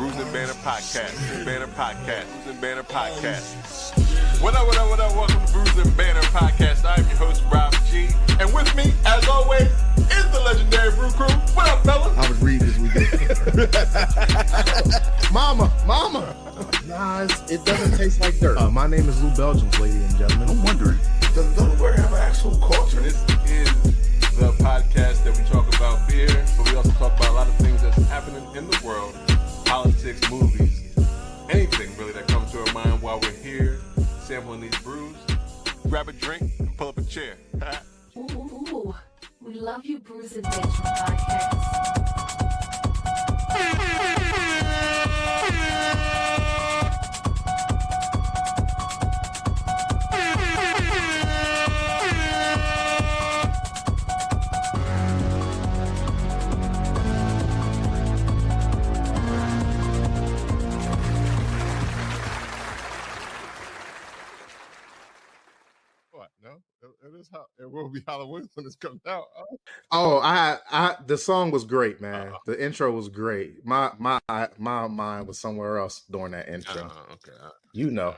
Brews and Banner Podcast. Banner Podcast. Brews and Banner Podcast. What up, what up, what up? Welcome to Brews and Banner Podcast. I'm your host, Rob G. And with me, as always, is the Legendary Brew Crew. What up, fellas? I was reading this weekend. Mama. Nah, it doesn't taste like dirt. My name is Lou Belgium, ladies and gentlemen. I'm wondering, does Delaware have an actual culture? This is the podcast that we talk about beer, but we also talk about a lot of things that's happening in the world, politics, movies, anything really that comes to our mind while we're here sampling these brews. Grab a drink and pull up a chair. Ooh, we love you, Brews and Banter Podcast. It will be Halloween when it's coming out. Oh, I the song was great, man. The intro was great. My mind was somewhere else during that intro. Okay. You know.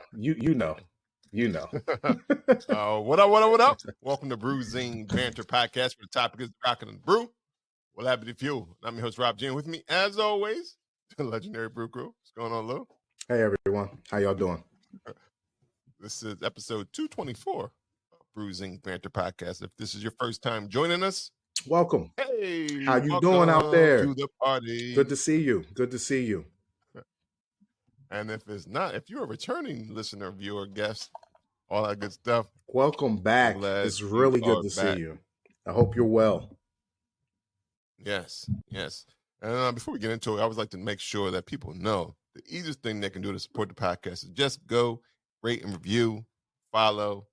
What up? Welcome to Brewsoween Banter Podcast, where the topic is rockin' and brew. Well, happy to fuel. I'm your host, Rob G. With me, as always, the Legendary Brew Crew. What's going on, Lou? Hey, everyone. How y'all doing? This is episode 224 of Brewsoween Banter Podcast. If this is your first time joining us, welcome. Hey, how you doing out there? To the party. Good to see you. And if you're a returning listener, viewer, guest, all that good stuff, welcome back. It's really good to see you. I hope you're well. Yes. And before we get into it, I always like to make sure that people know the easiest thing they can do to support the podcast is just go rate and review, follow,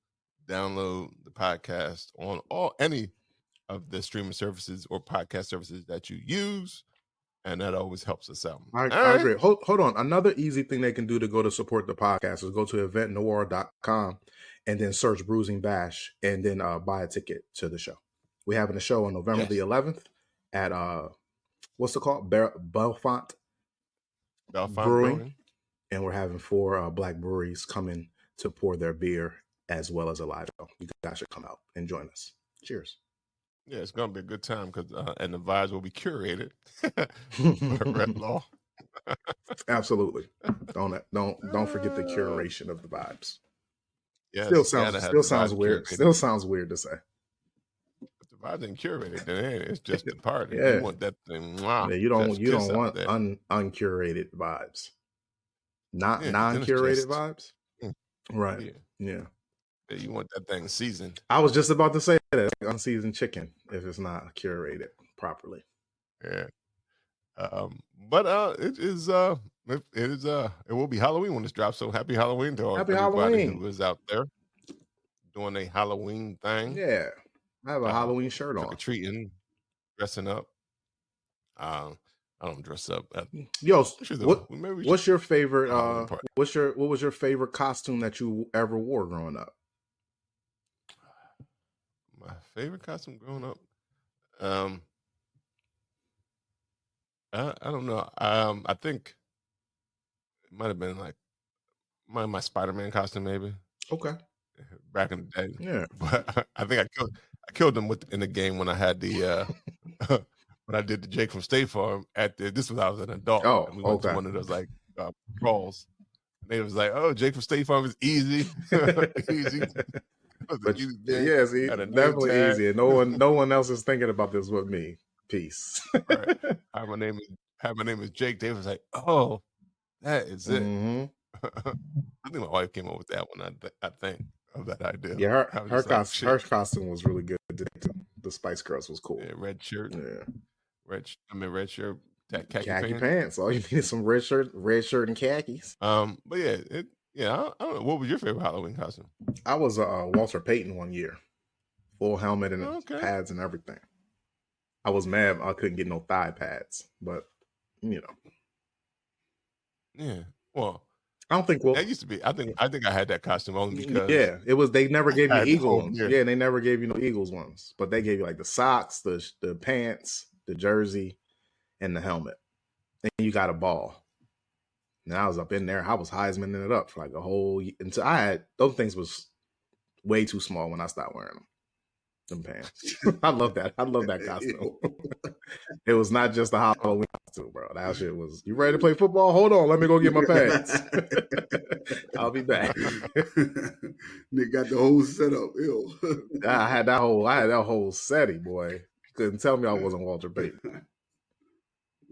download the podcast on any of the streaming services or podcast services that you use, and that always helps us out. I agree. Hold on. Another easy thing they can do to go to support the podcast is go to eventnoir.com and then search Bruising Bash and then buy a ticket to the show. We're having a show on November the 11th at what's it called? Belfont Brewing. And we're having 4 black breweries coming to pour their beer as well as a live show. You guys should come out and join us. Cheers. Yeah, it's gonna be a good time because and the vibes will be curated. Red Law. Absolutely. Don't forget the curation of the vibes. Yeah, still sounds weird. Curated. Still sounds weird to say. If the vibes ain't curated, then it's just a party. Yeah. You want that thing. Yeah, you don't want uncurated vibes. Not non-curated vibes. Right. Yeah. You want that thing seasoned. I was just about to say that, like unseasoned chicken, if it's not curated properly. Yeah. But it will be Halloween when this drops. So happy Halloween to everybody who is out there doing a Halloween thing. Yeah. I have a Halloween shirt on. Trick-or-treating, dressing up. I don't dress up. What's your favorite? What was your favorite costume that you ever wore growing up? My favorite costume growing up, I don't know. I think it might have been like my Spider-Man costume, maybe. Okay. Back in the day, yeah. But I think I killed him in the game when I had the. When I did the Jake from State Farm this was I was an adult. Oh, and we went to one of those like crawls. And they was like, "Oh, Jake from State Farm is easy, easy." Yes, definitely easy. And no one else is thinking about this with me. Peace. Right. Hi, my name is Jake. They was like, "Oh, that is it." Mm-hmm. I think my wife came up with that one. I think of that idea. Yeah, her costume was really good. The Spice Girls was cool. Yeah, red shirt. Yeah. Red shirt, khaki pants. All you need is some red shirt and khakis. But I don't know. What was your favorite Halloween costume? I was Walter Payton one year, full helmet and pads and everything. I was mad I couldn't get no thigh pads, but Yeah. Well, I don't think that used to be. I think I had that costume only because it was. They never gave you Eagle ones. Yeah, they never gave you no Eagles ones, but they gave you like the socks, the pants, the jersey, and the helmet. And you got a ball. And I was up in there. I was Heismaning it up for like a whole year. Until I had, those things was way too small when I stopped wearing them. Them pants. I love that. I love that costume. It was not just a Halloween costume, bro. That shit was, you ready to play football? Hold on, let me go get my pants. I'll be back. They got the whole setup. Ew. I had that whole setting, boy. Couldn't tell me I wasn't Walter Payton.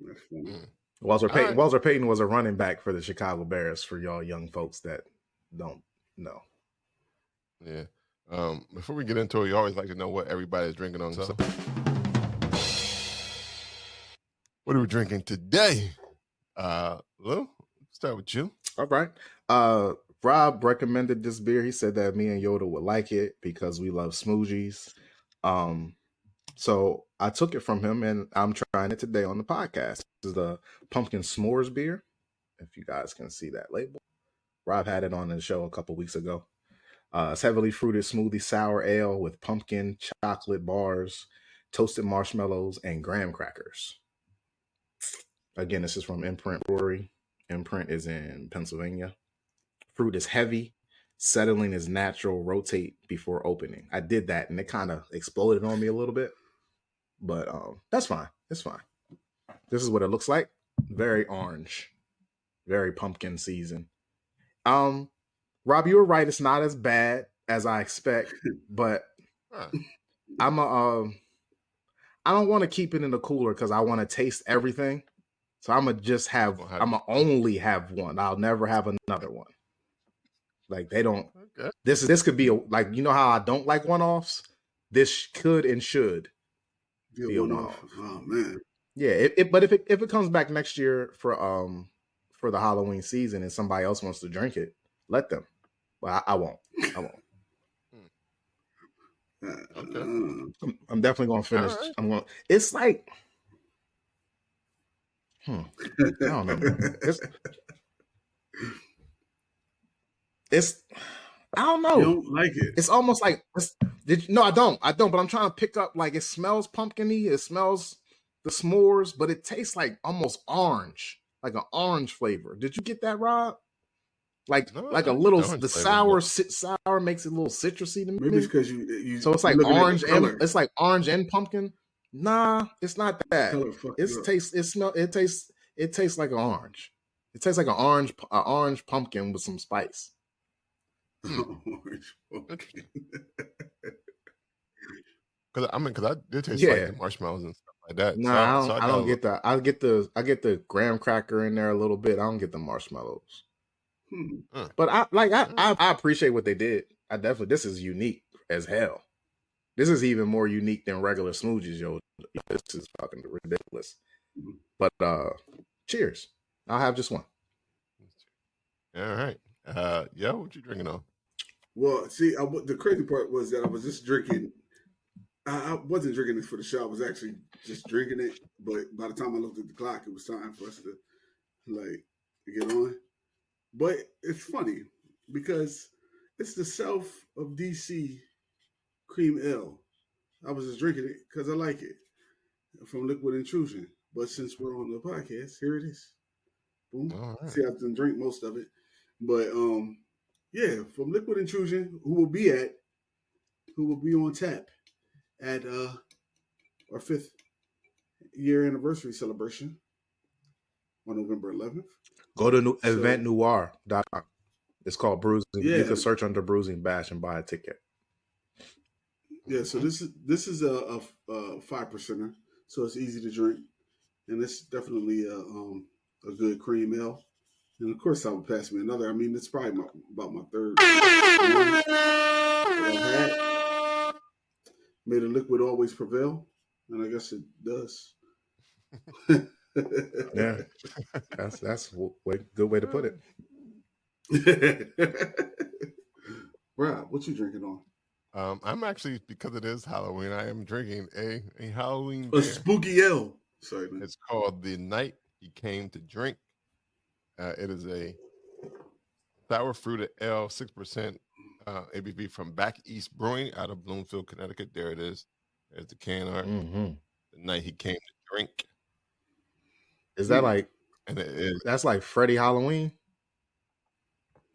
That's funny. Walter Payton. right. Walter Payton was a running back for the Chicago Bears. For y'all young folks that don't know. Yeah. Before we get into it, you always like to know what everybody's drinking on. So, what are we drinking today? Lou, let's start with you. All right. Rob recommended this beer. He said that me and Yoda would like it because we love smoothies. So I took it from him and I'm trying it today on the podcast. This is the pumpkin s'mores beer. If you guys can see that label. Rob had it on the show a couple weeks ago. It's heavily fruited smoothie sour ale with pumpkin, chocolate bars, toasted marshmallows, and graham crackers. Again, this is from Imprint Brewery. Imprint is in Pennsylvania. Fruit is heavy. Settling is natural. Rotate before opening. I did that and it kind of exploded on me a little bit. But that's fine. It's fine. This is what it looks like. Very orange. Very pumpkin season. Rob, you were right. It's not as bad as I expect, but I don't want to keep it in the cooler because I want to taste everything. So I'm gonna only have one. I'll never have another one. Like they don't. Okay. This could be like, you know how I don't like one-offs. This could and should be a one-off. Oh man. Yeah. But if it comes back next year for the Halloween season and somebody else wants to drink it, let them. But I won't. Okay. I'm definitely gonna finish. Right. It's like, I don't know. It's I don't know. You don't like it? It's almost like no, I don't. But I'm trying to pick up, like, it smells pumpkin-y. It smells the s'mores, but it tastes like almost orange, like an orange flavor. Did you get that, Rob? Like a little, the sour makes it a little citrusy to me. Maybe it's because you so it's like orange and it's like orange and pumpkin. Nah, it's not that. It tastes like an orange. It tastes like an orange pumpkin with some spice. Orange pumpkin. Because I did taste like the marshmallows and stuff like that. No, I don't get that. I get the graham cracker in there a little bit. I don't get the marshmallows. But I appreciate what they did. This is unique as hell. This is even more unique than regular smoothies, yo. This is fucking ridiculous. But cheers. I'll have just one. All right. Yo, what you drinking on? Well, see, the crazy part was that I was just drinking. I wasn't drinking it for the show. I was actually just drinking it. But by the time I looked at the clock, it was time for us to get on. But it's funny because it's the South of DC cream ale. I was just drinking it because I like it from Liquid Intrusion. But since we're on the podcast, here it is. Boom. Right. See, I didn't drink most of it. But yeah, from Liquid Intrusion, who will be on tap at our 5th year anniversary celebration on November 11th. Go to eventnoir.com. It's called Brewsoween. Yeah. You can search under Brewsoween Bash and buy a ticket. Yeah, so this is a 5%er, so it's easy to drink, and it's definitely a good cream ale. And of course, I would pass me another. I mean, it's probably about my third one that I've had. May the liquid always prevail, and I guess it does. Yeah, that's a good way to put it. Rob, what you drinking on? I'm actually, because it is Halloween, I am drinking a Halloween beer. A spooky ale. Sorry, man. It's called The Night He Came to Drink. It is a sour fruited ale, 6% ABV from Back East Brewing out of Bloomfield, Connecticut. There it is. There's the can art. The Night He Came to Drink. Is that like And it is, That's like Freddy Halloween.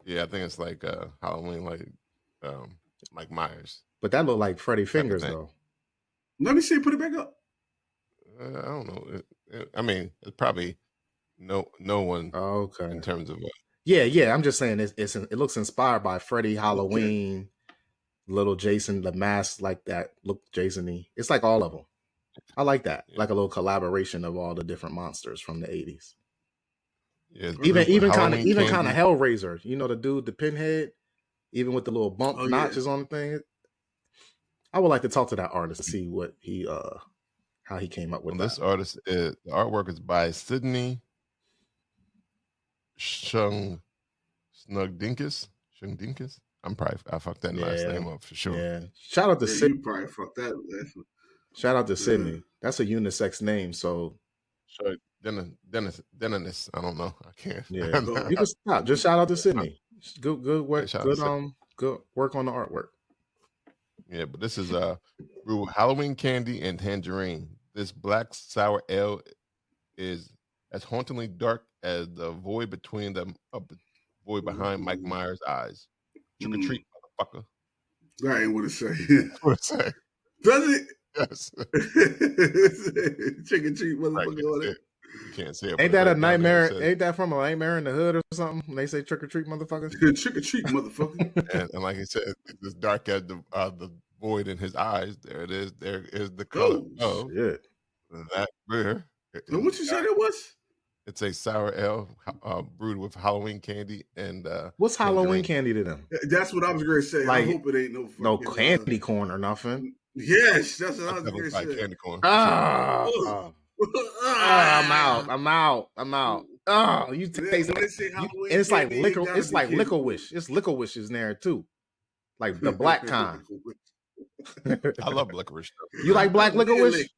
yeah, I think it's like Halloween, like Myers. But that look like Freddy type of Fingers thing. though. Let me see. Put it back up. I don't know. I mean, it's probably no one Okay. in terms of Yeah. I'm just saying it looks inspired by Freddy Halloween, little Jason, the mask like that look Jason-y. It's like all of them. I like that. Yeah. Like a little collaboration of all the different monsters from the 80s. yeah, it's Even brewed with kind of Halloween candy. Hellraiser. You know the dude, the pinhead, even with the little bump notches on the thing. I would like to talk to that artist to see what he how he came up with that. This artist the artwork is by Sydney Snugdinkus. I fucked that last name up for sure. Yeah. Shout out to Sydney. You probably fucked that. Shout out to Sydney. That's a unisex name, so Sure. Dennis. I don't know. I can't. yeah. You can stop. Just shout out to Sydney. Good work. Shout out to Good work on the artwork. Yeah, but this is brewed with Halloween candy and tangerine. This black sour ale is as hauntingly dark as the void between them, void behind Mike Myers' eyes. Trick or treat, motherfucker. I ain't what to say. That's what it say. Does it? Yes. Trick or treat, motherfucker. Right, you can't say it. Ain't that a nightmare? Ain't that from a Nightmare in the Hood or something? When they say trick or treat, motherfucker. Trick or treat, motherfucker. and like he said, it's as dark as the void in his eyes. There it is. There is the color of that beer. And what you said it was? It's a sour ale brewed with Halloween candy and what's Halloween candy to them? That's what I was going to say. Like, I hope it ain't no candy corn or nothing. Yes, that's what I was going to say. Candy corn. I'm out. Oh, you taste it. It's like liquor. It's like licorice. It's licorice is there too, like the black kind. I love licorice. You like black licorice?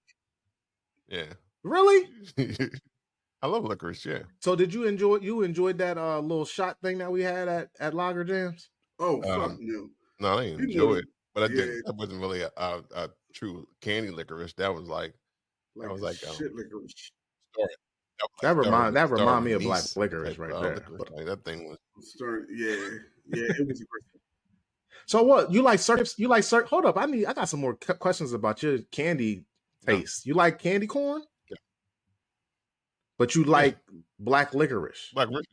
Yeah. Really? I love licorice. Yeah. So did you enjoyed that little shot thing that we had at Lager Jams? Oh fuck no! No, I didn't enjoy it, but I didn't. That wasn't really a true candy licorice. That was like shit licorice. That remind me of black licorice right there. Like that thing was. Yeah, it was. So what you like? You like? Hold up, I got some more questions about your candy taste. You like candy corn? Yeah. But you like black licorice. Black licorice.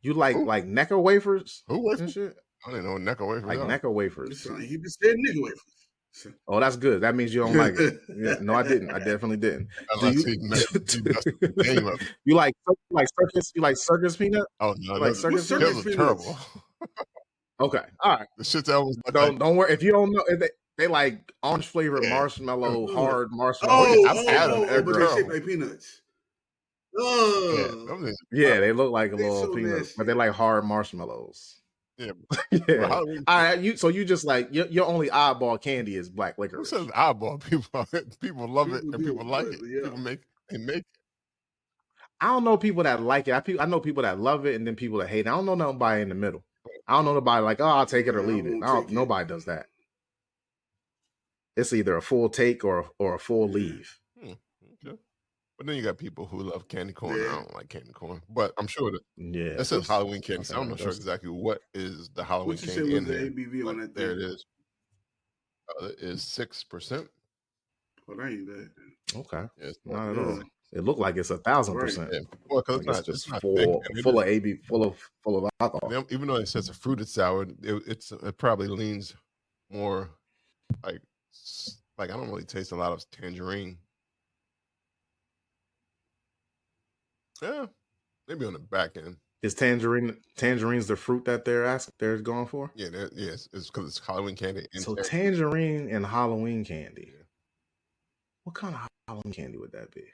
You like Necco wafers? Who and shit? I didn't know Necco wafers. Like Necco wafers. He just said nigga wafers. Oh, that's good. That means you don't like it. Yeah, no, I didn't. I definitely didn't. You like circus? You like circus peanut? Oh no, like circus peanuts are terrible. Okay, all right. The shit's almost don't worry. If you don't know, if they like orange flavored marshmallow, hard marshmallow. I've had them. But they shaped like peanuts. Yeah, they look like a little peanuts, but they're like hard marshmallows. Yeah. Yeah. All right. You just like your only oddball candy is black licorice. Who says oddball? People love it and people like it. Yeah. People make it. I don't know people that like it. I know people that love it and then people that hate it. I don't know nobody in the middle. I don't know nobody like, oh, I'll take it or leave it. Nobody does that. It's either a full take or a full leave. Okay. But then you got people who love candy corn. I don't like candy corn, but I'm sure that says Halloween candy. So I'm not sure exactly what is the Halloween candy in there. ABV on that there it is. It is 6%. Well, that ain't bad. Okay, yes, not at all. It looked like it's 1,000%. Yeah. Well, because it's just full of AB, full of alcohol. Even though it says a fruited sour, it probably leans more like I don't really taste a lot of tangerine. Yeah, maybe on the back end. Is tangerine's the fruit that they're going for? Yeah, yes, it's because it's Halloween candy. So tangerine and Halloween candy. Yeah. What kind of Halloween candy would that be?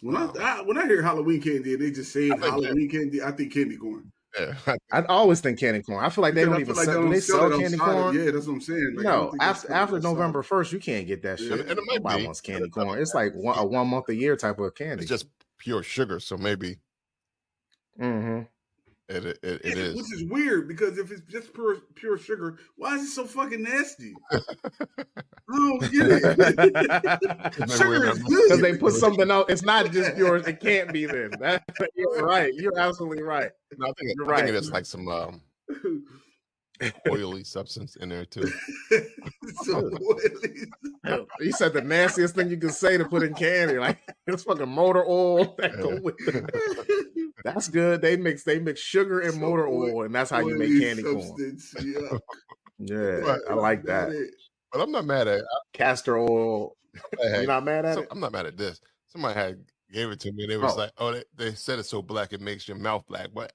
When I hear Halloween candy and they just say Halloween candy, I think candy corn. Yeah, I always think candy corn. I feel like they don't even sell. They sell candy corn. Yeah, that's what I'm saying. Like, no, after November 1st, you can't get that shit. And nobody wants candy corn. It's like a 1 month a year type of candy. It's just pure sugar, so maybe. Mm-hmm. It is. Which is weird because if it's just pure sugar, why is it so fucking nasty? I don't get it. Sugar is good because they put something else. It's not just pure. It can't be then. You're right. You're absolutely right. No, I think it is like some oily substance in there too. You said the nastiest thing you could say to put in candy, like it's fucking motor oil that go with it. That's good. They mix sugar and motor oil, and that's how you make candy corn. Yeah, I like that. But I'm not mad at it. Castor oil. You're not mad at it? I'm not mad at this. Somebody gave it to me. They was like, "Oh, they said it's so black it makes your mouth black." But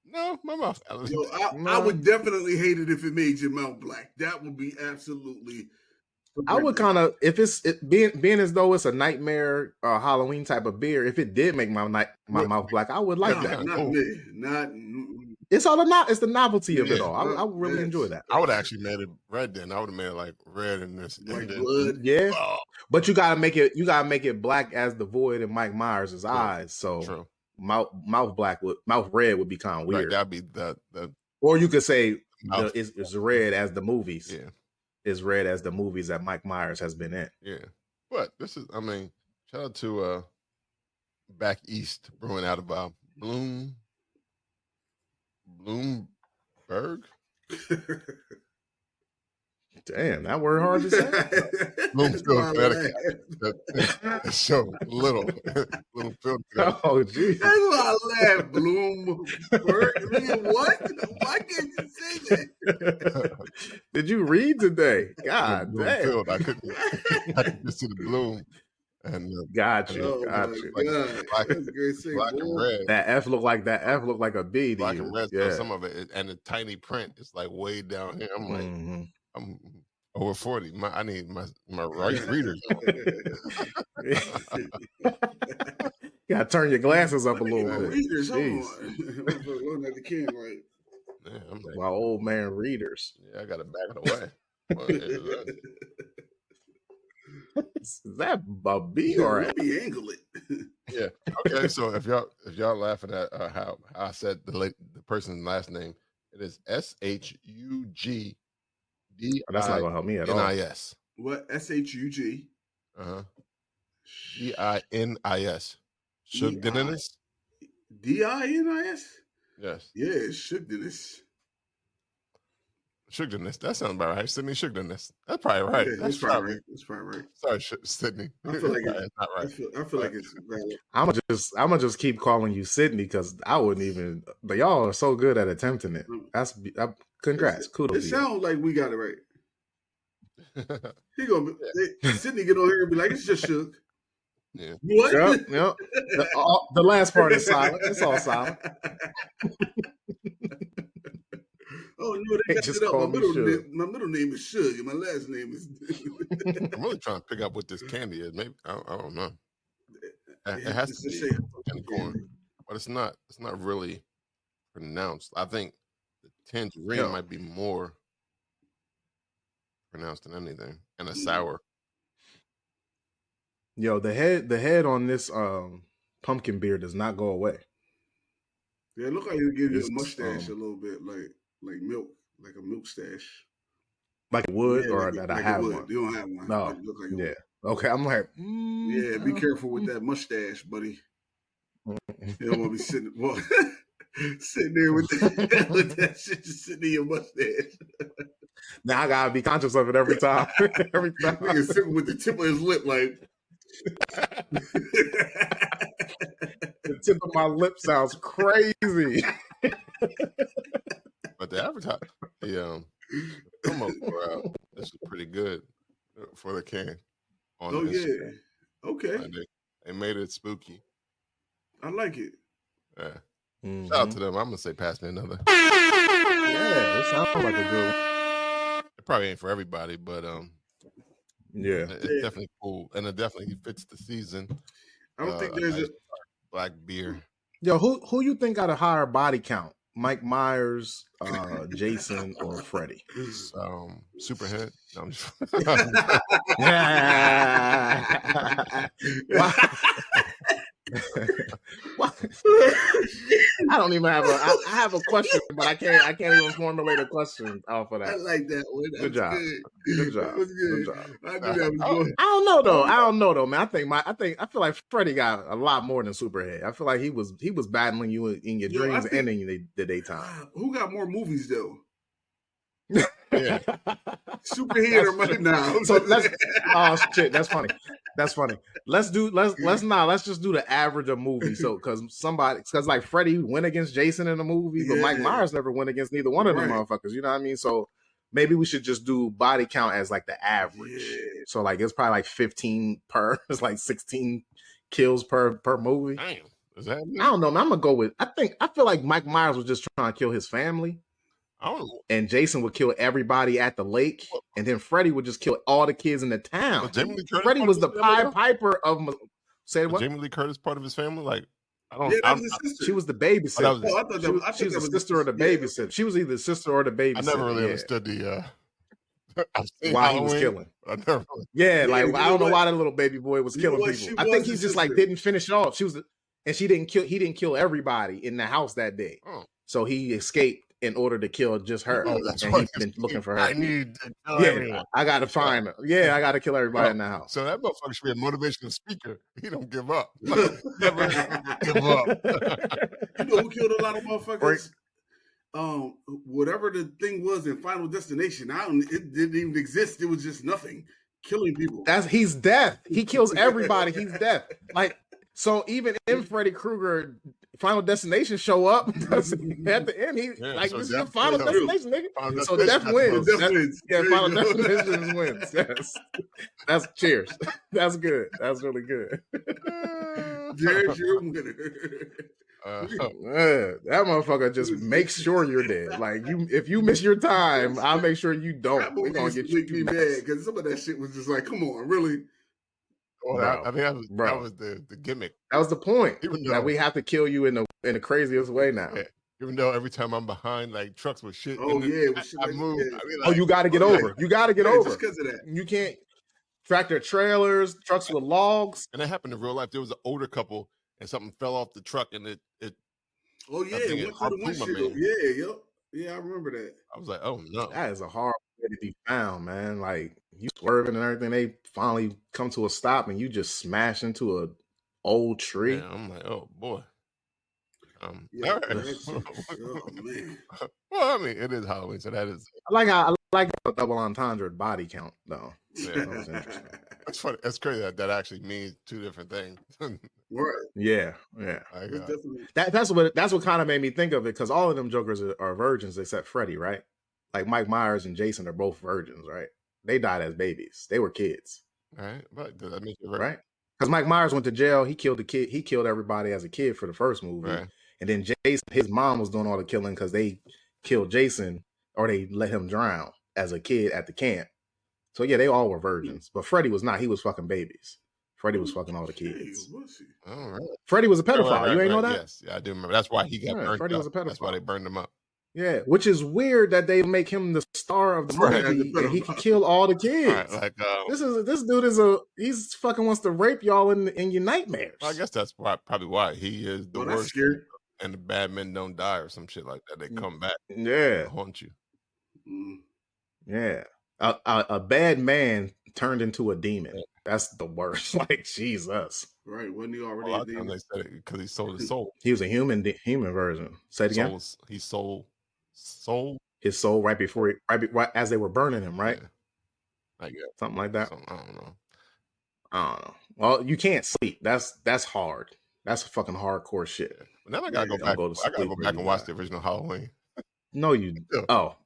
no, my mouth. I would definitely hate it if it made your mouth black. That would be absolutely. I would kind of, if it's being as though it's a nightmare Halloween type of beer. If it did make my mouth black, I would like that. It's the novelty of it all. I would really enjoy that. I would actually made it red then. I would have made it like red in this. Like blood. Yeah, but you gotta make it black as the void in Mike Myers' eyes. So true. Mouth red would be kind of weird. Right, that'd be the. Or you could say it's red as the movies. Yeah. Is red as the movies that Mike Myers has been in. Yeah. But this is, shout out to Back East Brewing out of Bloomberg. Damn, that word hard to say. Bloomfield, Connecticut. So little Bloomfield. Oh, geez. That's why I laugh. Bloomberg. What? Why can't you say that? Did you read today? God damn. I couldn't just see the bloom. And got you. Black and red. That F looked like a B. Black and red. Yeah. So some of it, and the tiny print is like way down here. I'm like, I'm over 40. I need my right readers. Gotta turn your glasses up a little bit. Readers, looking at the can like. I'm like, my old man readers. Yeah, I gotta back it away. Is that a B or let me angle it? Yeah. Okay. So if y'all laughing at how I said the person's last name, it is SHUG. That's not gonna help me at all. NIS. What? SHUG? DINIS. Shugdinis? DINIS? Yes. Yeah, Shugdinis. Shugdinis. That sounds about right. Sydney Shugdinis. That's probably right. Yeah, that's probably right. That's probably right. Sorry, Sydney. I feel like it's not right. I feel like it's valid. I'm gonna just keep calling you Sydney because I wouldn't even. But y'all are so good at attempting it. Congrats, kudos. It sounds like we got it right. He gonna Sydney get on here and be like, it's just Shug. Yeah. What? Yep. The last part is silent. It's all silent. Oh no, they got just it up. call My middle name is Shug, and my last name is. I'm really trying to pick up what this candy is. Maybe I don't know. It has to be candy corn, but it's not. It's not really pronounced. I think the tangerine might be more pronounced than anything, and a sour. Yo, the head on this pumpkin beer does not go away. Yeah, it look like you give you a mustache a little bit, like milk, like a milk stash. Like it would, or that I have one. You don't have one. No. Like yeah. Okay, I'm like, yeah. Be careful with that mustache, buddy. You don't want to be sitting there with that shit just sitting in your mustache. Now I gotta be conscious of it every time. Every time. Nigga sitting with the tip of his lip, like. The tip of my lip sounds crazy. But the advertising, the promo for this is pretty good for the can. Oh yeah, okay. They made it spooky. I like it. Yeah. Mm-hmm. Shout out to them. I'm gonna say, pass me another. Yeah, it sounds like a good one. It probably ain't for everybody, but yeah, it's definitely cool, and it definitely fits the season. I don't think there's a black beer. Yo, who you think got a higher body count? Mike Myers, Jason, or Freddie? Superhead. No, I'm just... I don't even have I have a question, but I can't even formulate a question off of I that. like that one. That Good was job. good. Good job. That was Good good. job. I knew that was good. I don't know though, man. I feel like Freddie got a lot more than Superhead. I feel like he was battling you in your dreams and in the daytime. Who got more movies though? Yeah. Superhead or Mike now? So let's oh shit, that's funny. Let's just do the average of movies. So because like Freddie went against Jason in the movie, but Mike Myers never went against neither one of them motherfuckers. You know what I mean? So maybe we should just do body count as like the average. Yeah. So like it's probably like 15 per. It's like 16 kills per movie. Damn. Is that I don't know, man. I'm gonna go with. I feel like Mike Myers was just trying to kill his family. I don't know. And Jason would kill everybody at the lake, and then Freddie would just kill all the kids in the town. Freddie was the Pied Piper of. Say what? Jamie Lee Curtis part of his family? Like, I don't. Yeah, that was his sister. She was the babysitter. I thought she was the sister or the babysitter. She was either the sister or the babysitter. I never really understood the. Why he was killing. I never really. Yeah, like I don't know why that little baby boy was killing people. I think he just like didn't finish it off. And she didn't kill. He didn't kill everybody in the house that day. Oh. So he escaped in order to kill just her. Oh, that's and right. He's been looking for her. I need to kill everyone. I gotta find her. Yeah, I gotta kill everybody in the house. So that motherfucker should be a motivational speaker. He don't give up. Never give up. You know who killed a lot of motherfuckers? Whatever the thing was in Final Destination, it didn't even exist. It was just nothing. Killing people. He's death. He kills everybody. He's death. Like, so even in Freddy Krueger Final Destination show up at the end, this is your Final Destination, nigga. So death wins. Final Destination wins. Yes. That's cheers. That's good. That's really good. There's your winner. That motherfucker just makes sure you're dead. Like if you miss your time, I'll make sure you don't. We're gonna get you mad because some of that shit was just like, come on, really. Well, I think that was the gimmick. That was the point. That we have to kill you in the craziest way now. Yeah. Even though every time I'm behind like trucks with shit, I move. Yeah. You got to get over. You got to get over. Just because of that, you can't tractor trailers, trucks with logs. And that happened in real life. There was an older couple, and something fell off the truck, and it. Oh yeah, it went through the windshield. Yeah, I remember that. I was like, oh no, that is a hard way to be found, man. Like you swerving and everything, they finally come to a stop, and you just smash into a old tree. Yeah, I'm like, oh boy. All right. Oh man. Well, I mean, it is Halloween, so that is. I like a double entendre body count though. Yeah, that was interesting. That's funny. That's crazy. That actually means two different things. Right. Yeah. That's what kind of made me think of it, because all of them jokers are virgins except Freddy, right? Like Mike Myers and Jason are both virgins, right? They died as babies. They were kids. Right. But does that make it right? Because Mike Myers went to jail. He killed the kid. He killed everybody as a kid for the first movie. Right. And then Jason, his mom was doing all the killing because they killed Jason, or they let him drown as a kid at the camp. So yeah, they all were virgins. But Freddy was not. He was fucking babies. Freddy was fucking all the kids. All right. Freddy was a pedophile. Right, you ain't know that? Yes. Yeah, I do remember. That's why he got burned Freddy up. was a pedophile. That's why they burned him up. Yeah, which is weird that they make him the star of the movie and he can kill all the kids. Right, like this dude he's fucking wants to rape y'all in your nightmares. Well, I guess that's probably why he is the worst. And the bad men don't die or some shit like that. They come back. Yeah, haunt you. Yeah, a bad man turned into a demon. Yeah. That's the worst. Like Jesus. Right? Wasn't he already a demon? They said it because he sold his soul. He was a human version. Say it again. He sold his soul right as they were burning him, right? Yeah. I guess something like that. I don't know. Well, you can't sleep. That's hard. That's fucking hardcore shit. But now I gotta go back. I gotta go back and watch the original Halloween. No, you. Oh.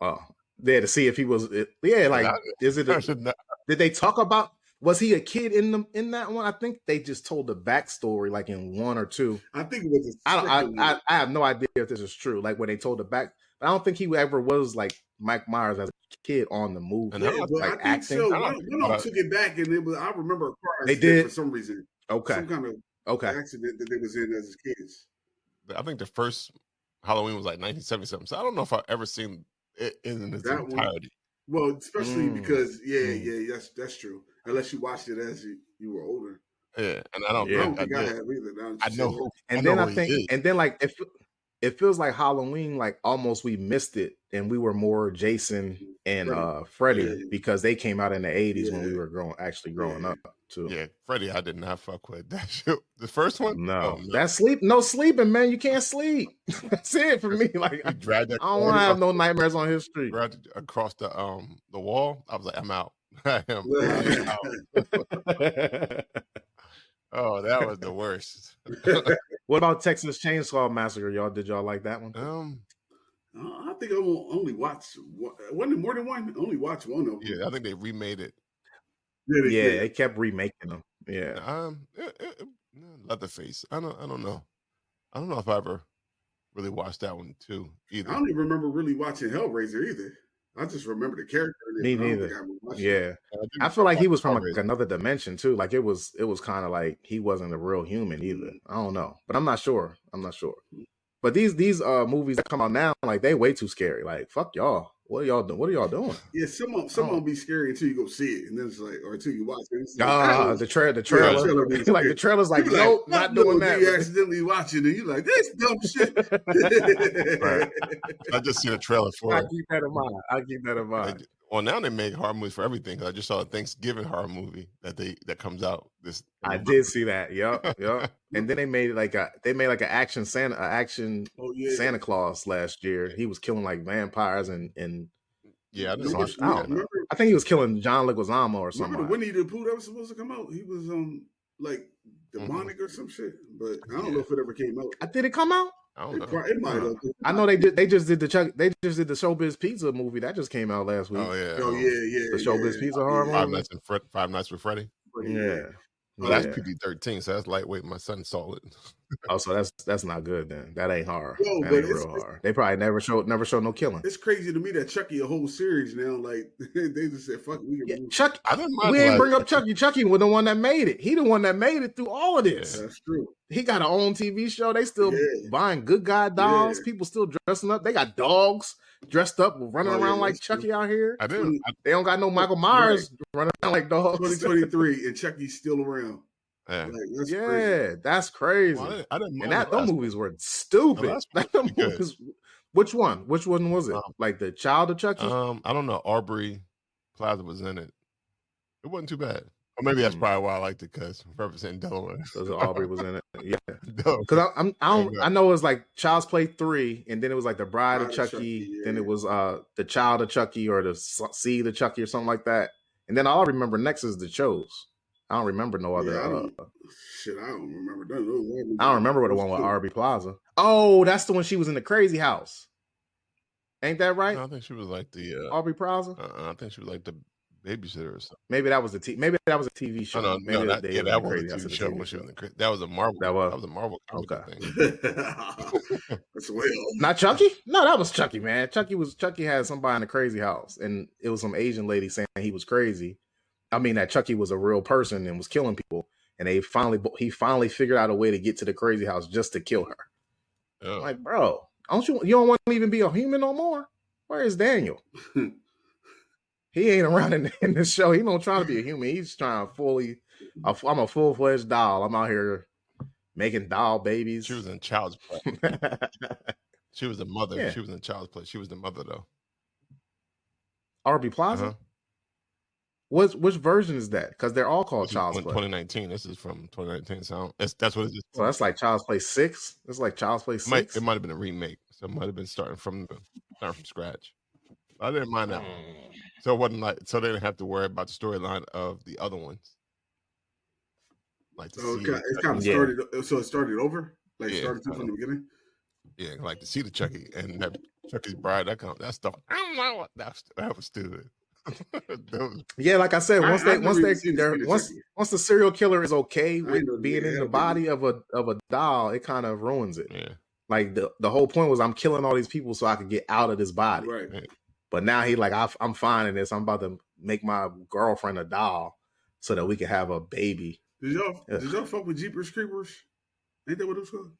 Yeah, to see if he was. Yeah, like is it? Did they talk about? Was he a kid in that one? I think they just told the backstory, like in one or two. I think it was. I have no idea if this is true. Like when they told the back, but I don't think he ever was like Mike Myers as a kid on the movie. Yeah, like acting. So. One took it back, and it was. I remember a car accident they did for some reason. Okay. Some kind of accident that they was in as kids. I think the first Halloween was like 1977. So I don't know if I've ever seen it in its entirety. Well, especially because that's true. Unless you watched it as you were older. Yeah, and I don't. I don't think I have either. I know. And then I think, and then like it feels like Halloween, like almost we missed it, and we were more Jason and Freddy Yeah. because they came out in the 80s when we Yeah. were growing up too. Yeah, Freddy, I did not fuck with that shit. The first one? No, Oh, no. that's no sleeping, man. You can't sleep. That's it for me. Like He dragged that I don't want to have no nightmares on his street. dragged it across the wall. I was like, I'm out. I am out. Oh, that was the worst. What about Texas Chainsaw Massacre, y'all? Did y'all like that one? I think I only watched one. Wasn't it more than one? I only watched one of them. Yeah, I think they remade it. Yeah, they kept remaking them. Yeah. Leatherface. I don't know. I don't know if I ever really watched that one too either. I don't even remember really watching Hellraiser either. I just remember the character. Me neither. Yeah, I feel like he was from like another dimension too. Like it was kind of like he wasn't a real human either. I don't know, but I'm not sure. But these movies that come out now, like they way too scary. Like fuck y'all. What are y'all doing? Yeah, some of them be scary until you go see it, and then it's like, or until you watch it. The trailer, like the trailer's like, nope, not doing that. You accidentally watching it, and you're like, this dumb shit. Right. I just seen a trailer for it. I keep that in mind. Well, now they make horror movies for everything. I just saw a Thanksgiving horror movie that comes out this. I did see that. Yep. And then they made like an action Santa Claus last year. He was killing like vampires and yeah, I think he was killing John Leguizamo or something. Remember the Winnie the Pooh that was supposed to come out? He was like demonic or some shit, but I don't know if it ever came out. Did it come out? I don't know. It might have. I know they just did the Showbiz Pizza movie that just came out last week. Oh yeah. The Showbiz Pizza horror movie. Five Nights with Freddy. Yeah. Well, that's PG-13, so that's lightweight. My son saw it. Oh, so that's not good then. That ain't horror. That ain't real horror. They probably never show no killing. It's crazy to me that Chucky a whole series now. Like they just said, "Fuck, we can." Chucky. I didn't mind. We ain't bring up Chucky. Chucky was the one that made it. He the one that made it through all of this. Yeah, that's true. He got an own TV show. They still buying good guy dolls. People still dressing up. They got dogs dressed up, running around like Chucky out here. They don't got no Michael Myers running around like dogs. 2023 and Chucky's still around. Yeah, that's crazy. Well, I didn't mind and those movies were stupid. Which one? Which one was it? Like the Child of Chucky? I don't know. Aubrey Plaza was in it. It wasn't too bad. Or maybe that's probably why I liked it, because representing Delaware. Because Aubrey was in it. Yeah. Because I know it was like Child's Play 3, and then it was like the Bride of Chucky. Then it was the Child of Chucky or the Seed of Chucky or something like that. And then all I remember next is The Chose. I don't remember no other. I don't remember that. I don't remember the one with Aubrey Plaza. Oh, that's the one she was in the crazy house. Ain't that right? No, I think she was like the Aubrey Plaza. I think she was like the babysitter or something. Maybe that was a TV show. That was a TV show when she was in the crazy. That was a Marvel. That was a Marvel comic thing. That's well. Not Chucky? No, that was Chucky, man. Chucky had somebody in the crazy house, and it was some Asian lady saying he was crazy. I mean, that Chucky was a real person and was killing people, and he finally figured out a way to get to the crazy house just to kill her. Oh. Like, bro, you don't want to even be a human no more? Where is Daniel? He ain't around in this show. He don't try to be a human. He's trying to I'm a full-fledged doll. I'm out here making doll babies. She was in Child's Play. She was the mother. Yeah. She was in Child's Play. She was the mother, though. Aubrey Plaza? Uh-huh. Which version is that? Because they're all called Child's Play. 2019. This is from 2019. So that's what it is. So that's like Child's Play 6. It's like Child's Play 6. It might have been a remake. So it might have been starting from scratch. I didn't mind that. So it wasn't so they didn't have to worry about the storyline of the other ones. Like it kind of started. So it started over. Like it started from the beginning. Yeah, like to see the Chucky and have Chucky's bride. That stuff. I don't know. That was stupid. Yeah, like I said, once the serial killer is okay with being in the body of a doll, it kind of ruins it. Yeah. Like the whole point was I'm killing all these people so I could get out of this body. Right. But now he like I'm fine in this. I'm about to make my girlfriend a doll so that we can have a baby. Did y'all fuck with Jeepers Creepers? Ain't that what it was called?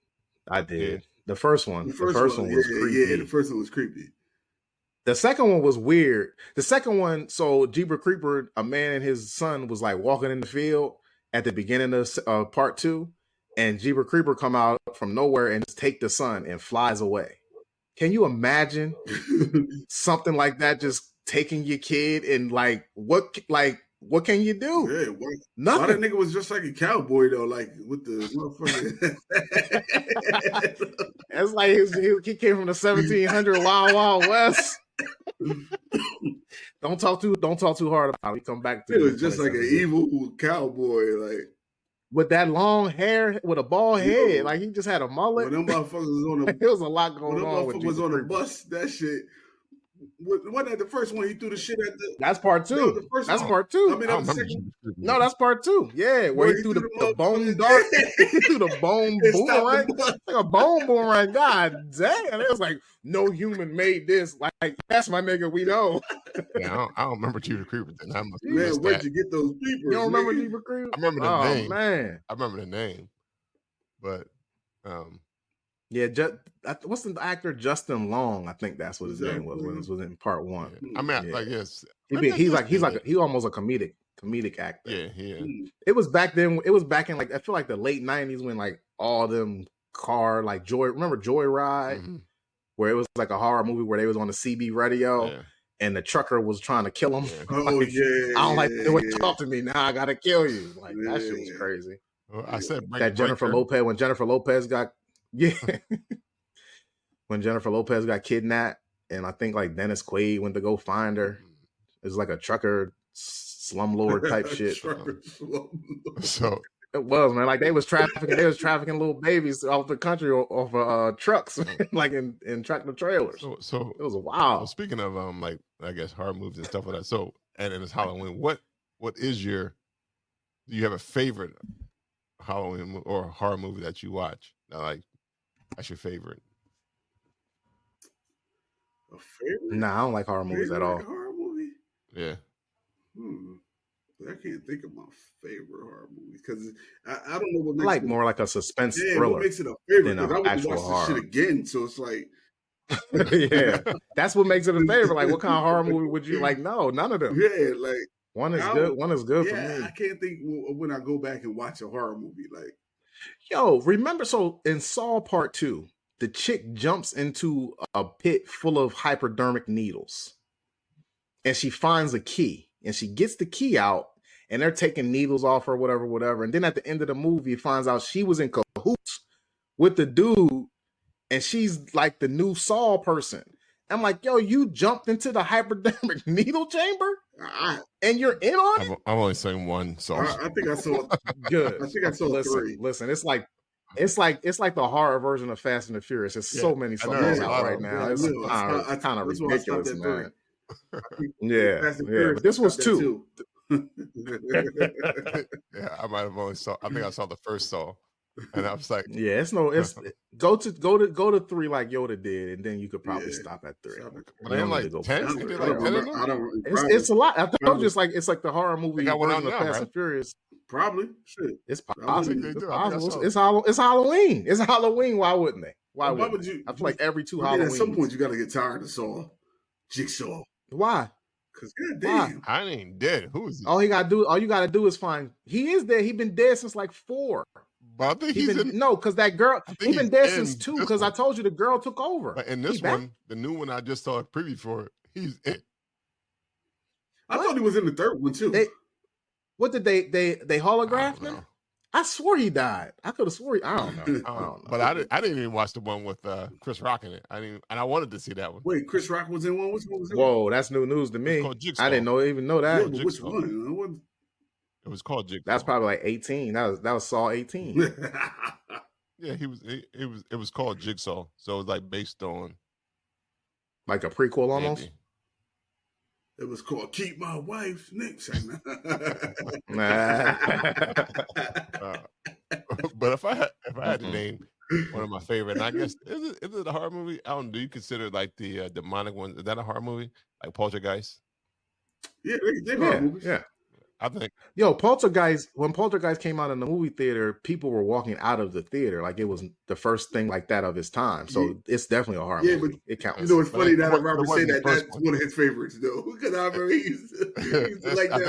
I did. Yeah. The first one. The first one was creepy. Yeah, the first one was creepy. The second one was weird. The second one, so Jeepers Creeper, a man and his son was like walking in the field at the beginning of part 2, and Jeeper Creeper come out from nowhere and just take the son and flies away. Can you imagine something like that just taking your kid and what can you do? Yeah, nothing. Why that nigga was just like a cowboy though, like with the motherfucker. It's like he came from the 1700 Wild West. Don't talk too hard about it. We come back to it. Was just like an evil cowboy, like with that long hair, with a bald head, like he just had a mullet. When them motherfuckers was on the, there was a lot going on. When them motherfuckers was on the bus, that shit. Wasn't that the first one he threw the shit at the? That's part two. That's part two. I mean, that was the second. No, that's part two. Yeah, where he threw the bone dart. He threw the bone boomerang. Like a bone boomerang. God damn. It was like, no human made this. Like, that's my nigga, we know. Yeah, I don't remember Jeeper Creeper. Then I must man, where'd you get those people? You don't remember Jeeper Creeper? I remember the name. Man. I remember the name. But yeah, what's the actor Justin Long? I think that's what his name was when it was in part one. Yeah. I mean, like yes, he's almost a comedic actor. Yeah. It was back then. It was back in I feel like the late '90s when all them car remember Joyride, mm-hmm. where it was like a horror movie where they was on the CB radio and the trucker was trying to kill him. Yeah. Oh yeah, I don't like the way you talk to me. Now I gotta kill you. Like that shit was crazy. Well, I said that Jennifer Lopez when Jennifer Lopez got. Yeah. When Jennifer Lopez got kidnapped, and I think Dennis Quaid went to go find her. It was like a trucker slumlord type shit. So it was, man. They was trafficking little babies off the country off trucks, in tractor trailers. So it was wild. So speaking of I guess horror movies and stuff like that. So and it's Halloween. What is do you have a favorite Halloween or horror movie that you watch? That's your favorite. A favorite? Nah, I don't like horror movies at all. Horror movie? Yeah. I can't think of my favorite horror movie because I don't know what makes I like more like a suspense thriller. What makes it a favorite? Because I wouldn't watch this shit again, so it's like. Yeah, that's what makes it a favorite. What kind of horror movie would you like? No, none of them. Yeah, one is good. One is good for me. I can't think when I go back and watch a horror movie Yo, remember? So in Saw Part 2, the chick jumps into a pit full of hypodermic needles, and she finds a key, and she gets the key out, and they're taking needles off her, whatever. And then at the end of the movie, it finds out she was in cahoots with the dude, and she's like the new Saw person. I'm like, yo, you jumped into the hypodermic needle chamber, and you're in on it. I've only seen one Saw. I think I saw good. I think I saw three. Listen, it's like the horror version of Fast and the Furious. There's so many songs out right now. It's kind of ridiculous, man. Yeah. But this was two. Yeah, I might have only saw. I think I saw the first Saw, and I was like, yeah, it's go to 3 like Yoda did, and then you could probably stop at 3. But I am like 10. It's a lot. I thought it's like the horror movie version of Fast and Furious. Probably shit. It's possible. It's Halloween. It's Halloween. Why wouldn't they? Why would you? I feel like every 2 Halloween. At some point, you got to get tired of Saw, Jigsaw. Why? Because goddamn, I ain't dead. Who is he? All you gotta do is find. He is dead. He been dead since 4. But I think no, because that girl. He been dead since 2. Because I told you the girl took over. But in this one, the new one I just saw a preview for, he's in. I thought he was in the 3rd one too. What did they holographed him? I swore he died. I could have swore. I don't know. But I didn't even watch the one with Chris Rock in it. And I wanted to see that one. Wait, Chris Rock was in one. Which one was in? Whoa, that's new news to me. I didn't even know that. Yeah, which one? It was called Jigsaw. That's probably 18. That was Saw 18. Yeah, it was called Jigsaw. So it was based on like a prequel almost. Andy. It was called "Keep My Wife's Name." But if I had to name one of my favorite, and I guess is it a horror movie? I don't know. Do you consider the demonic one? Is that a horror movie? Like Poltergeist? Yeah, they're horror movies. Yeah. I think. Poltergeist. When Poltergeist came out in the movie theater, people were walking out of the theater like it was the first thing like that of its time. So it's definitely a horror movie. But it counts. You know, it's funny that Robert say that that's one of his favorites, though. Because I remember he used to like that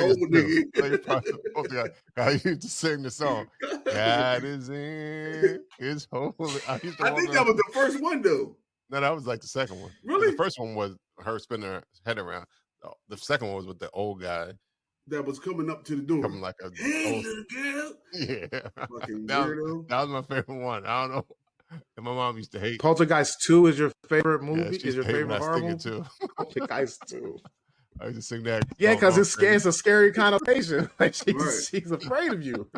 old nigga. I used to sing the song. God is in his holy. I used to I walk think around. that was the first one though. No, that was like the second one. 'Cause Really? The first one was her spinning her head around. The second one was with the old guy That was coming up to the door. coming like a Hey, old. little girl. Yeah, Fucking that weirdo. was my favorite one. I don't know. And my mom used to hate. Poltergeist 2 is your favorite Yeah, movie? she Is used your to hate when favorite I horror sing movie? it too. Poltergeist 2. I used to sing that. Yeah, song because all it's crazy. a scary connotation. Like Right. she's afraid of you.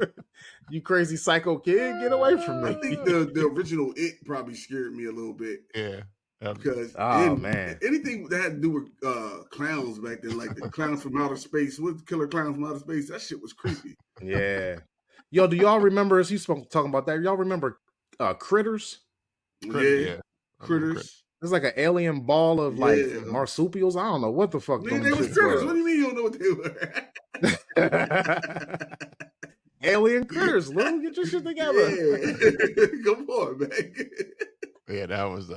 You crazy psycho kid, get away from I me. think the original It probably scared me a little bit. Yeah. Because Man. anything that had to do with clowns back then, like the clowns from outer space, what killer clowns from outer space, that shit was creepy. Yeah. Yo, do y'all remember, as you spoke talking about that, y'all remember Critters? Yeah. Critters. It's like an alien ball of like Yeah. marsupials. I don't know what the fuck. Man, them they was shits critters. What was. do you mean you don't know what they were? Alien critters, Lou. Get your shit together. Yeah. Come on, man. Yeah, that was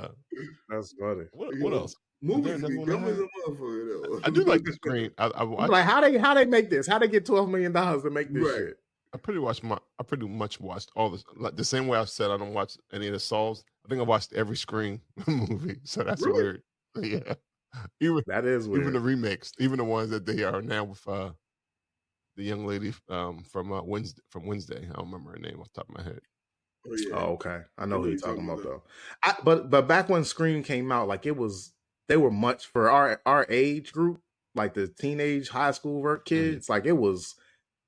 That's funny. what else? Movies There be another one dumb I as had? a motherfucker though. I do like the screen. I I'm watched. like, how they make this? How they get $12 million to make this Right. shit? I pretty much watched all this. Like the same way I said I don't watch any of the Souls. I think I watched every Scream movie. So that's Really? weird. Yeah. Even That is weird. even the remakes, even the ones that they are now with the young lady from Wednesday. I don't remember her name off the top of my head. Oh, yeah. Oh, okay. I know I know who you're you're talking talking about though. But back when Scream came out, like they were much for our age group, like the teenage high school kids. Like it was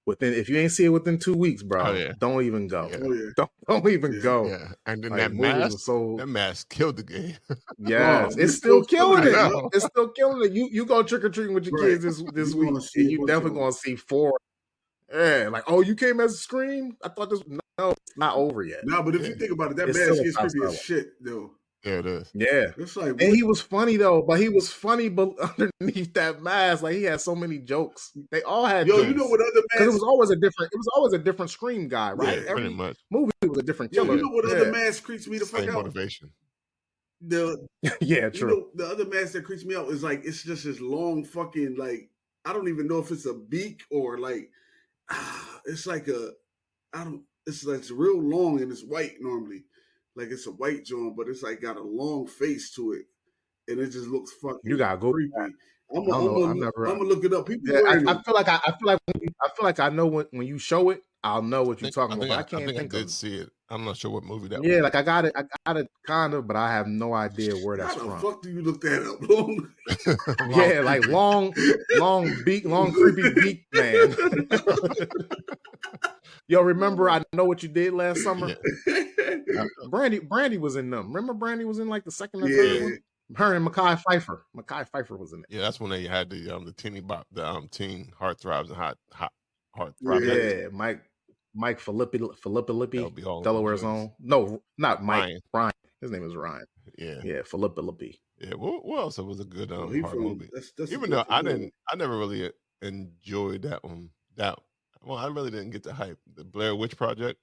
within, if you ain't see it within 2 weeks, bro, Oh, yeah. don't even go. Yeah. Oh, yeah. Don't even go. Yeah, and then Like, that movies mask, were so that mask killed the game. yes, Oh, it's still killing it. killing it. It's still killing it. You go trick or treating with your Right. kids this You week, gonna see and a you bunch definitely of gonna see 4. Yeah, like, oh, you came as a Scream? I thought this. No, it's not over yet. No, but if Yeah. you think about it, that It's mask still a is creepy top as shit, though. Yeah, it is. Yeah. It's like, And he was funny though, but he was funny but underneath that mask. Like he had so many jokes. They all had yo, jokes. you know what other Because masks? it was always a different Scream guy, right? Yeah, pretty much. movie was a different Yo, killer. you know what other mask creeps me the fuck Same out? motivation. Yeah, You true. know, the other mask that creeps me out is like it's just this long fucking like I don't even know if it's a beak or like it's like it's real long and it's white normally. Like it's a white joint, but it's like got a long face to it. And it just looks fucking You gotta go. creepy. I'm I don't know. gonna look it up. People Yeah, wearing I them. feel like I know when you show it, I'll know what you're talking about. But I can't I think did of. see it. I'm not sure what movie that Yeah, was. like I got it kind of, but I have no idea where that's How the from. fuck do you look that up? Long? Yeah, like long creepy beak man. Yo, remember I Know What You Did Last summer? Yeah. Brandy was in them. Remember Brandy was in like the second or Yeah. third one? Her and Mekhi Phifer. Mekhi Phifer was in it. Yeah, that's when they had the teeny bop, the teen heartthrobs and hot heartthrob. Yeah, Mike Filippi, That'll be all Delaware's joints. own. No, not Mike. Ryan. Ryan. His name is Ryan. Yeah, Yeah, Filippi. yeah. What else was a good Oh, he horror from- movie? that's Even a though good I never really enjoyed that one. Well, I really didn't get the hype. The Blair Witch Project.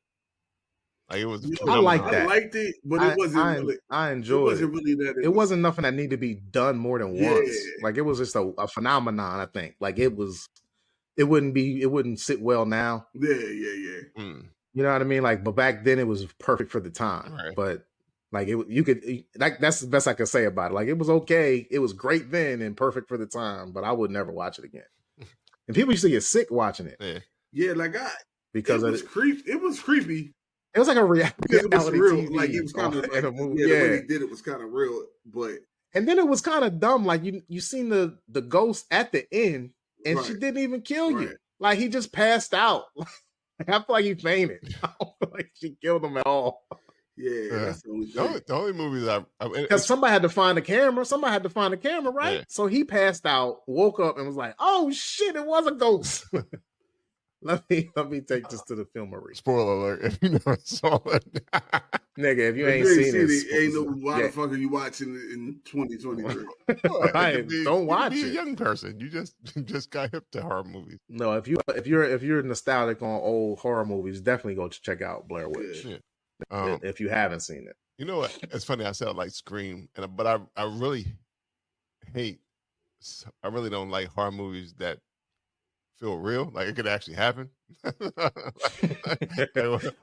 Like it was. You I know, like I that. liked it, but it wasn't really. I It enjoyed wasn't really that. it wasn't nothing that needed to be done more than Yeah. once. Like it was just a phenomenon, I think. Like it wouldn't sit well now. Yeah. Mm, You know what I mean? Like, but back then it was perfect for the time. Right. But like that's the best I could say about it. Like it was okay. It was great then and perfect for the time, but I would never watch it again. And people used to get sick watching it yeah. Yeah, like because it was creepy. It was creepy. it was like a Because it was reality real. TV. Like it was kind of in a movie. the way they did it was kind of real. But And then it was kind of dumb. Like you seen the ghost at the end, and she Right. didn't even kill you. Right. Like he just passed out. Like, I feel like he fainted. I don't feel like she killed him at all. yeah, that's the only The thing. only movies Because somebody had to find the camera. Somebody had to find the camera, right? Yeah. So he passed out, woke up, and was like, "Oh shit, it was a ghost." let me take this to the filmary, spoiler alert if you never saw it. nigga. If you If ain't seen it, it, ain't no why yeah. the fuck are you watching it in 2023? Well, it Right, could be- don't you could watch be it. a young person. You just got hip to horror movies. No, if you're nostalgic on old horror movies, definitely go check out Blair Witch Yeah. if you haven't seen it. You know what? It's funny. I said like Scream, but I really hate. I really don't like horror movies that feel real, like it could actually happen.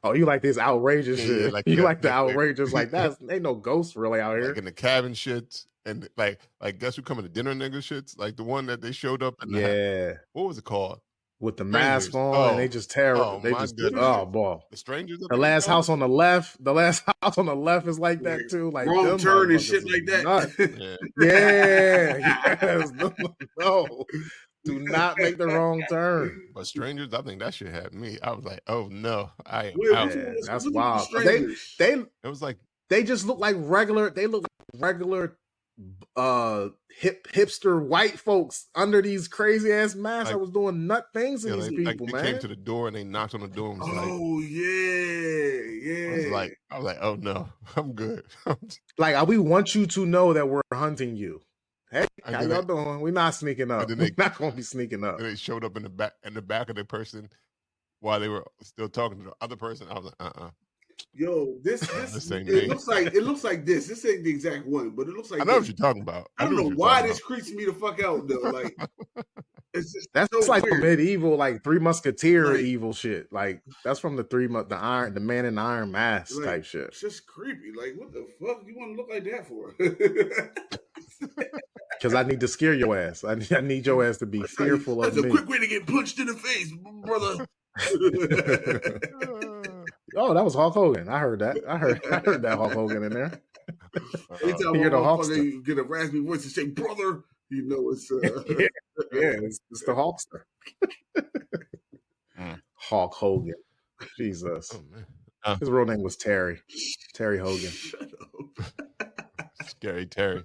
Oh, you like this outrageous Yeah, shit? like You yeah, like the like outrageous? Like that's ain't no ghosts really out like here. in the cabin shits, and like guess who coming to dinner nigga shits? Like the one that they showed up in the Yeah, what was it called? with the mask Strangers. on, and they Oh, just tear. oh They my just goodness. oh boy. The strangers. I The think it's last called? house on the left. The last house on the left is like that too. Like wrong them turn and motherfuckers shit is like that. nuts. Yeah. Yeah, yes. No. Do not make the wrong turn. But strangers, I think that shit had me. I was like, oh no, I am Wait, out. Yeah, that's What's wild. Strangers? They It was like they just look like regular. They look like regular hipster white folks under these crazy ass masks. Like- I was doing nut things to these people, they man. came to the door and they knocked on the door and was like, Oh yeah. I was like, oh no, I'm good. Like we want you to know that we're hunting you. Hey, And how then y'all doing? We're not sneaking up. then We're they- not gonna be sneaking up. And they showed up in the back of the person while they were still talking to the other person. I was like, Yo, this This ain't it me. looks like this. This ain't the exact one, but it looks like I know what this. you're talking about. I don't knew know what you're why talking this creeps me the fuck out though. Like it's just That's so like weird. a medieval, like Three Musketeer Like- evil shit. Like that's from the man in the iron mask Like, type shit. It's just creepy. Like, what the fuck you want to look like that for? Because I need to scare your ass. I need your ass to be fearful of That's a me. quick way to get punched in the face, brother. Oh, that was Hulk Hogan. I heard that. I heard that Hulk Hogan in there. about. Anytime You're the a Hulkster. motherfucker you get a raspy voice and say, brother, you know it's Yeah, it's the Hulkster. Mm. Hulk Hogan. Jesus. Oh, man. His real name was Terry. Terry Hogan. Shut up. Scary Terry.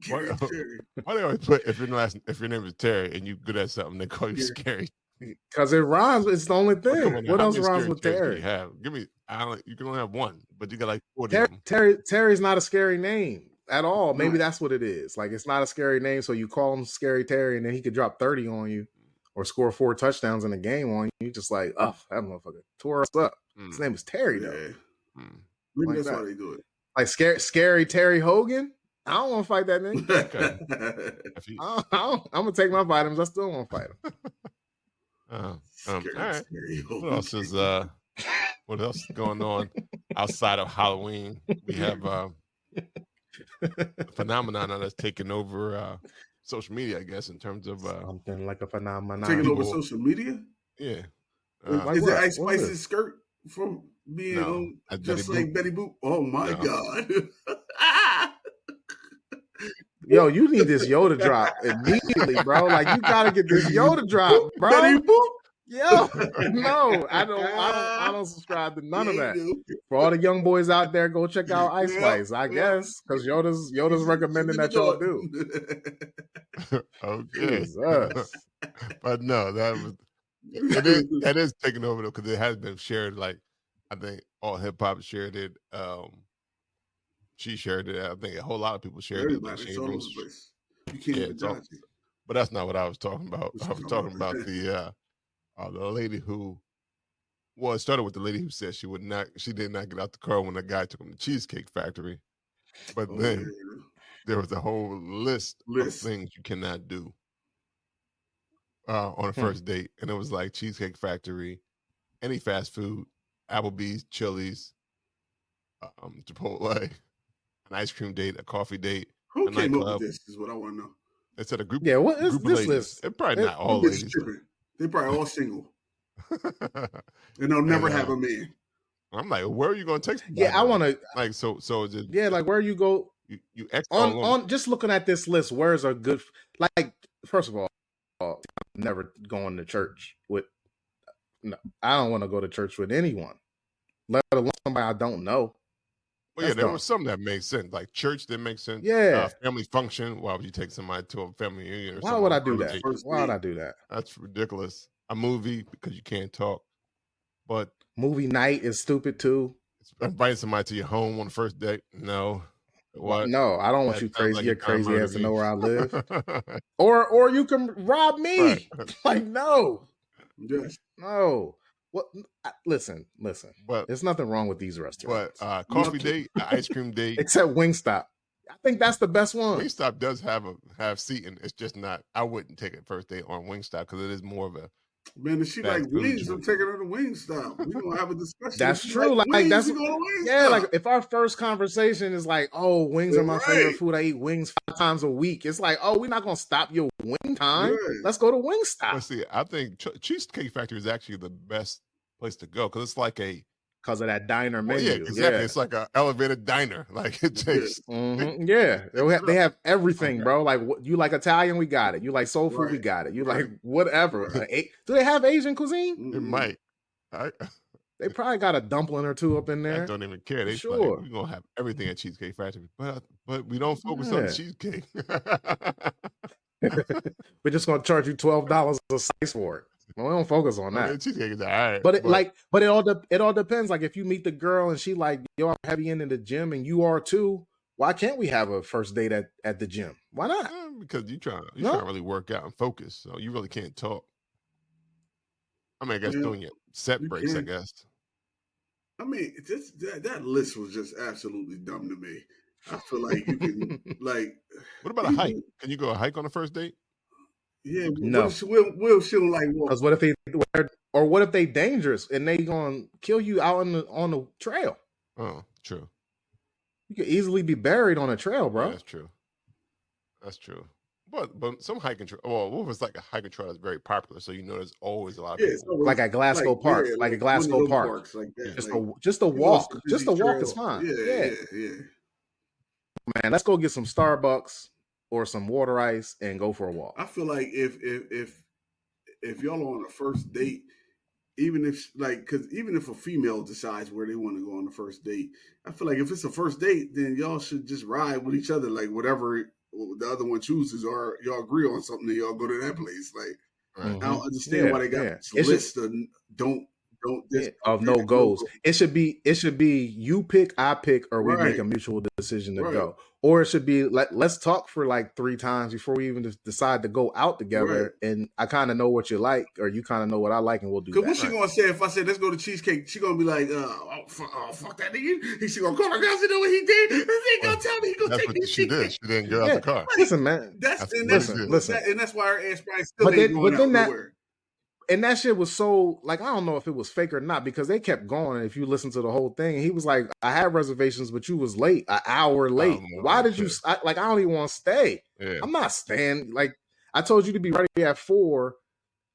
Scary What- Terry. Why they always put if your name is Terry and you good at something, they call you Yeah. scary. Because it rhymes. It's the only Well, come thing. on now, What how else many rhymes scary with Terrys can Terry? you have? Give me. You can only have one, but you got like 40 of them. Terry's not a scary name at all. Maybe Right. that's what it is. Like it's not a scary name, so you call him Scary Terry, and then he could drop 30 on you or score 4 touchdowns in a game on you. You just like, oh, that motherfucker tore us up. His name is Terry though. Yeah. Mm. Maybe Like that's that. why they do it. Like scary Terry Hogan. I don't want to fight that nigga. If he, I'm gonna take my vitamins. I still want to fight him. all Scary, right. scary. What else is what else is going on outside of Halloween? We have a phenomenon that's taken over social media, I guess, in terms of Something like a phenomenon. Taking over people- social media? yeah. Like Is what? it Ice What is Spice's skirt from being No, on that's just Betty like Betty Boop? Oh my No. god. Yo, you need this Yoda drop immediately, bro. Like you gotta get this Yoda drop, bro. Betty Boop. Yo, no, I don't subscribe to none of Yeah, that. you do. For all the young boys out there, go check out Ice Yeah, Spice, I yeah. guess, because Yoda's recommending She's that in y'all the do. Okay. Jesus. But no, door. that is taking over though, because it has been shared. Like I think all hip hop shared it. She shared it. I think a whole lot of people shared it. Like Everybody, Shane it's all over Rooms. the place. You can't Yeah, even it's all- dodge it. But that's not what I was talking about. What you I was talking talking about? about the lady who. Well, it started with the lady who said she did not get out the car when the guy took him to Cheesecake Factory. But Oh, then yeah. there was a whole list of List. things you cannot do on a first date, and it was like Cheesecake Factory, any fast food, Applebee's, Chili's, Chipotle, an ice cream date, a coffee date. Who a came up nightclub. with this? Is what I want to know. It said a group. Yeah, what is group of this ladies. list? It probably not all It's ladies. tripping. They probably all single, and they'll never have a man. I'm like, where are you going to take? Yeah, I want to. like so is it? Yeah, like where you go you X all over? on just looking at this list. Where's a good? Like, first of all, never going to church with. No, I don't want to go to church with anyone, let alone somebody I don't know. Well, yeah, That's there dumb. was some that made sense, like church that makes sense. Yeah. Family function. Why would you take somebody to a family reunion? Or Why something would I on do a that? date? First Why would date. I do that? That's ridiculous. A movie because you can't talk, but Movie night is stupid too. inviting somebody to your home on the first date, no. What? No, I don't want That you sounds crazy. like Your you're trying to crazy murder ass to me. know where I live. Or you can rob me. Right. Like no, Yes. no. What? Listen. But There's nothing wrong with these restaurants, coffee Nothing. date, an ice cream date. except Wingstop. I think that's the best one. Wingstop does have seating. It's just not. I wouldn't take it first date on Wingstop because it is more of a. Man, if she like wings, I'm taking her to Wingstop. We gonna have a discussion. That's true. Like wings, that's we go to Wingstop. Yeah. Like if our first conversation is like, "Oh, wings are my favorite food. I eat wings 5 times a week." It's like, "Oh, we're not gonna stop your wing time. Let's go to Wingstop." But see, I think Cheesecake Factory is actually the best place to go because it's like because of that diner menu. Yeah, exactly. It's like an elevated diner. Like it tastes. Yeah, they have everything, bro. Like you like Italian, we got it. You like soul food, we got it. You like whatever. Do they have Asian cuisine? It might. They probably got a dumpling or two up in there. I don't even care. They sure. Like, we're gonna have everything at Cheesecake Factory, but we don't focus on cheesecake. We're just gonna charge you $12 a slice for it. We don't focus on that. Cheesecake is all right, but it all depends. Like if you meet the girl and she like, yo, I'm heavy into the gym and you are too. Why can't we have a first date at the gym? Why not? Because you trying to really work out and focus, so you really can't talk. I mean, I guess doing your set breaks, I guess. I mean, that list was just absolutely dumb to me. I feel like you can like. What about a hike? Can you go a hike on the first date? Yeah, no. We'll like what? Because what if they dangerous and they gonna kill you out on the trail? Oh, true. You could easily be buried on a trail, bro. Yeah, that's true. That's true. But some hiking trail. Well, what if it's like a hiking trail that's very popular? So there's always a lot of people. Like at Glasgow Park, like at Glasgow Park. Like that. Just a walk. Just a walk is fine. Yeah. Man, let's go get some Starbucks or some water ice and go for a walk. I feel like if y'all are on a first date, even if a female decides where they want to go on the first date, I feel like if it's a first date, then y'all should just ride with each other, like whatever the other one chooses, or y'all agree on something and y'all go to that place. Like I don't understand why they got this list of of no goals. It should be you pick, I pick, or we make a mutual decision to go. Or it should be let's talk for like 3 times before we even decide to go out together. And I kind of know what you like, or you kind of know what I like, and we'll do that. Because what she gonna say if I said let's go to Cheesecake? She gonna be like, fuck that nigga. She gonna call her girls. You know what he did? He gonna tell me he gonna take me. She did. She didn't get out the car. Listen, man. Listen. And that's why her ass probably still ain't going out nowhere. And that shit was so, like, I don't know if it was fake or not, because they kept going. And if you listen to the whole thing, he was like, I had reservations, but you was late, an hour late. Why did you, I don't even want to stay. Yeah. I'm not staying. Like, I told you to be ready at 4.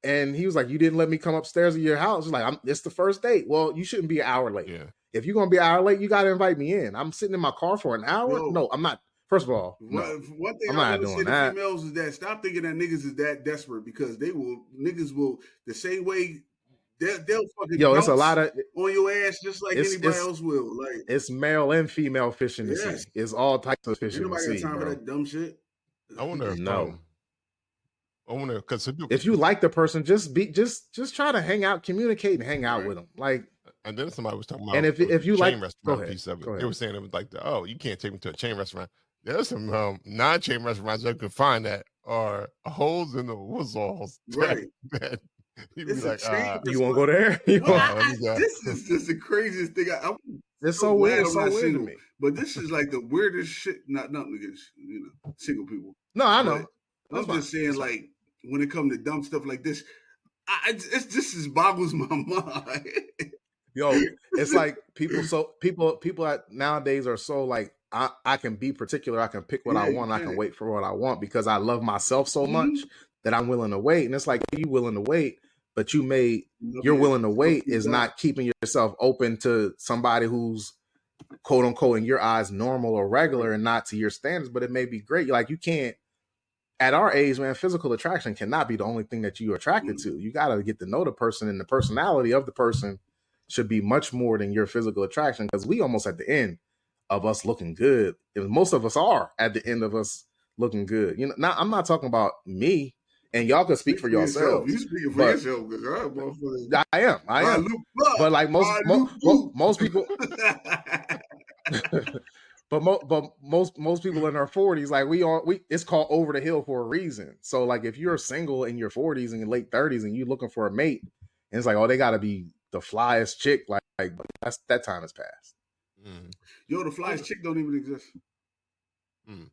And he was like, you didn't let me come upstairs to your house. Like, it's the first date. Well, you shouldn't be an hour late. Yeah. If you're going to be an hour late, you got to invite me in. I'm sitting in my car for an hour? No, I'm not. First of all, one thing I'm not doing to females is that stop thinking that niggas is that desperate, because niggas will the same way they'll fucking it's a lot of on your ass just like anybody else will. Like it's male and female fishing to see. It's all types of fishing to see. Nobody got time for that dumb shit. I wonder if I wonder because if you like the person, just try to hang out, communicate, and hang out with them. Like, and then somebody was talking about and if you like restaurant piece of it, they were saying it was like you can't take me to a chain restaurant. There's some non-chain restaurants you can find that are holes in the walls. Right. You'd be like, you want to go there? This is just the craziest thing. It's so weird. It's so weird to me. But this is like the weirdest shit. Not nothing against single people. No, I know. I'm just saying, like, when it comes to dumb stuff like this, this just boggles my mind. Yo, it's like people nowadays are so like, I can be particular. I can pick what I want. I can wait for what I want because I love myself so much that I'm willing to wait. And it's like, you willing to wait, but you're willing to wait is not keeping yourself open to somebody who's quote unquote in your eyes normal or regular and not to your standards, but it may be great. Like, you can't, at our age, man, physical attraction cannot be the only thing that you're attracted to. You got to get to know the person, and the personality of the person should be much more than your physical attraction, because we almost at the end of us looking good. Most of us are at the end of us looking good. Now I'm not talking about me, and y'all can speak for yourselves. You speaking for yourself, because I am. But like most people, but most people in their 40s, like it's called over the hill for a reason. So like, if you're single in your 40s and your late 30s and you're looking for a mate, and it's like, oh, they got to be the flyest chick, like that time has passed. Yo, the flyest chick don't even exist. Mm.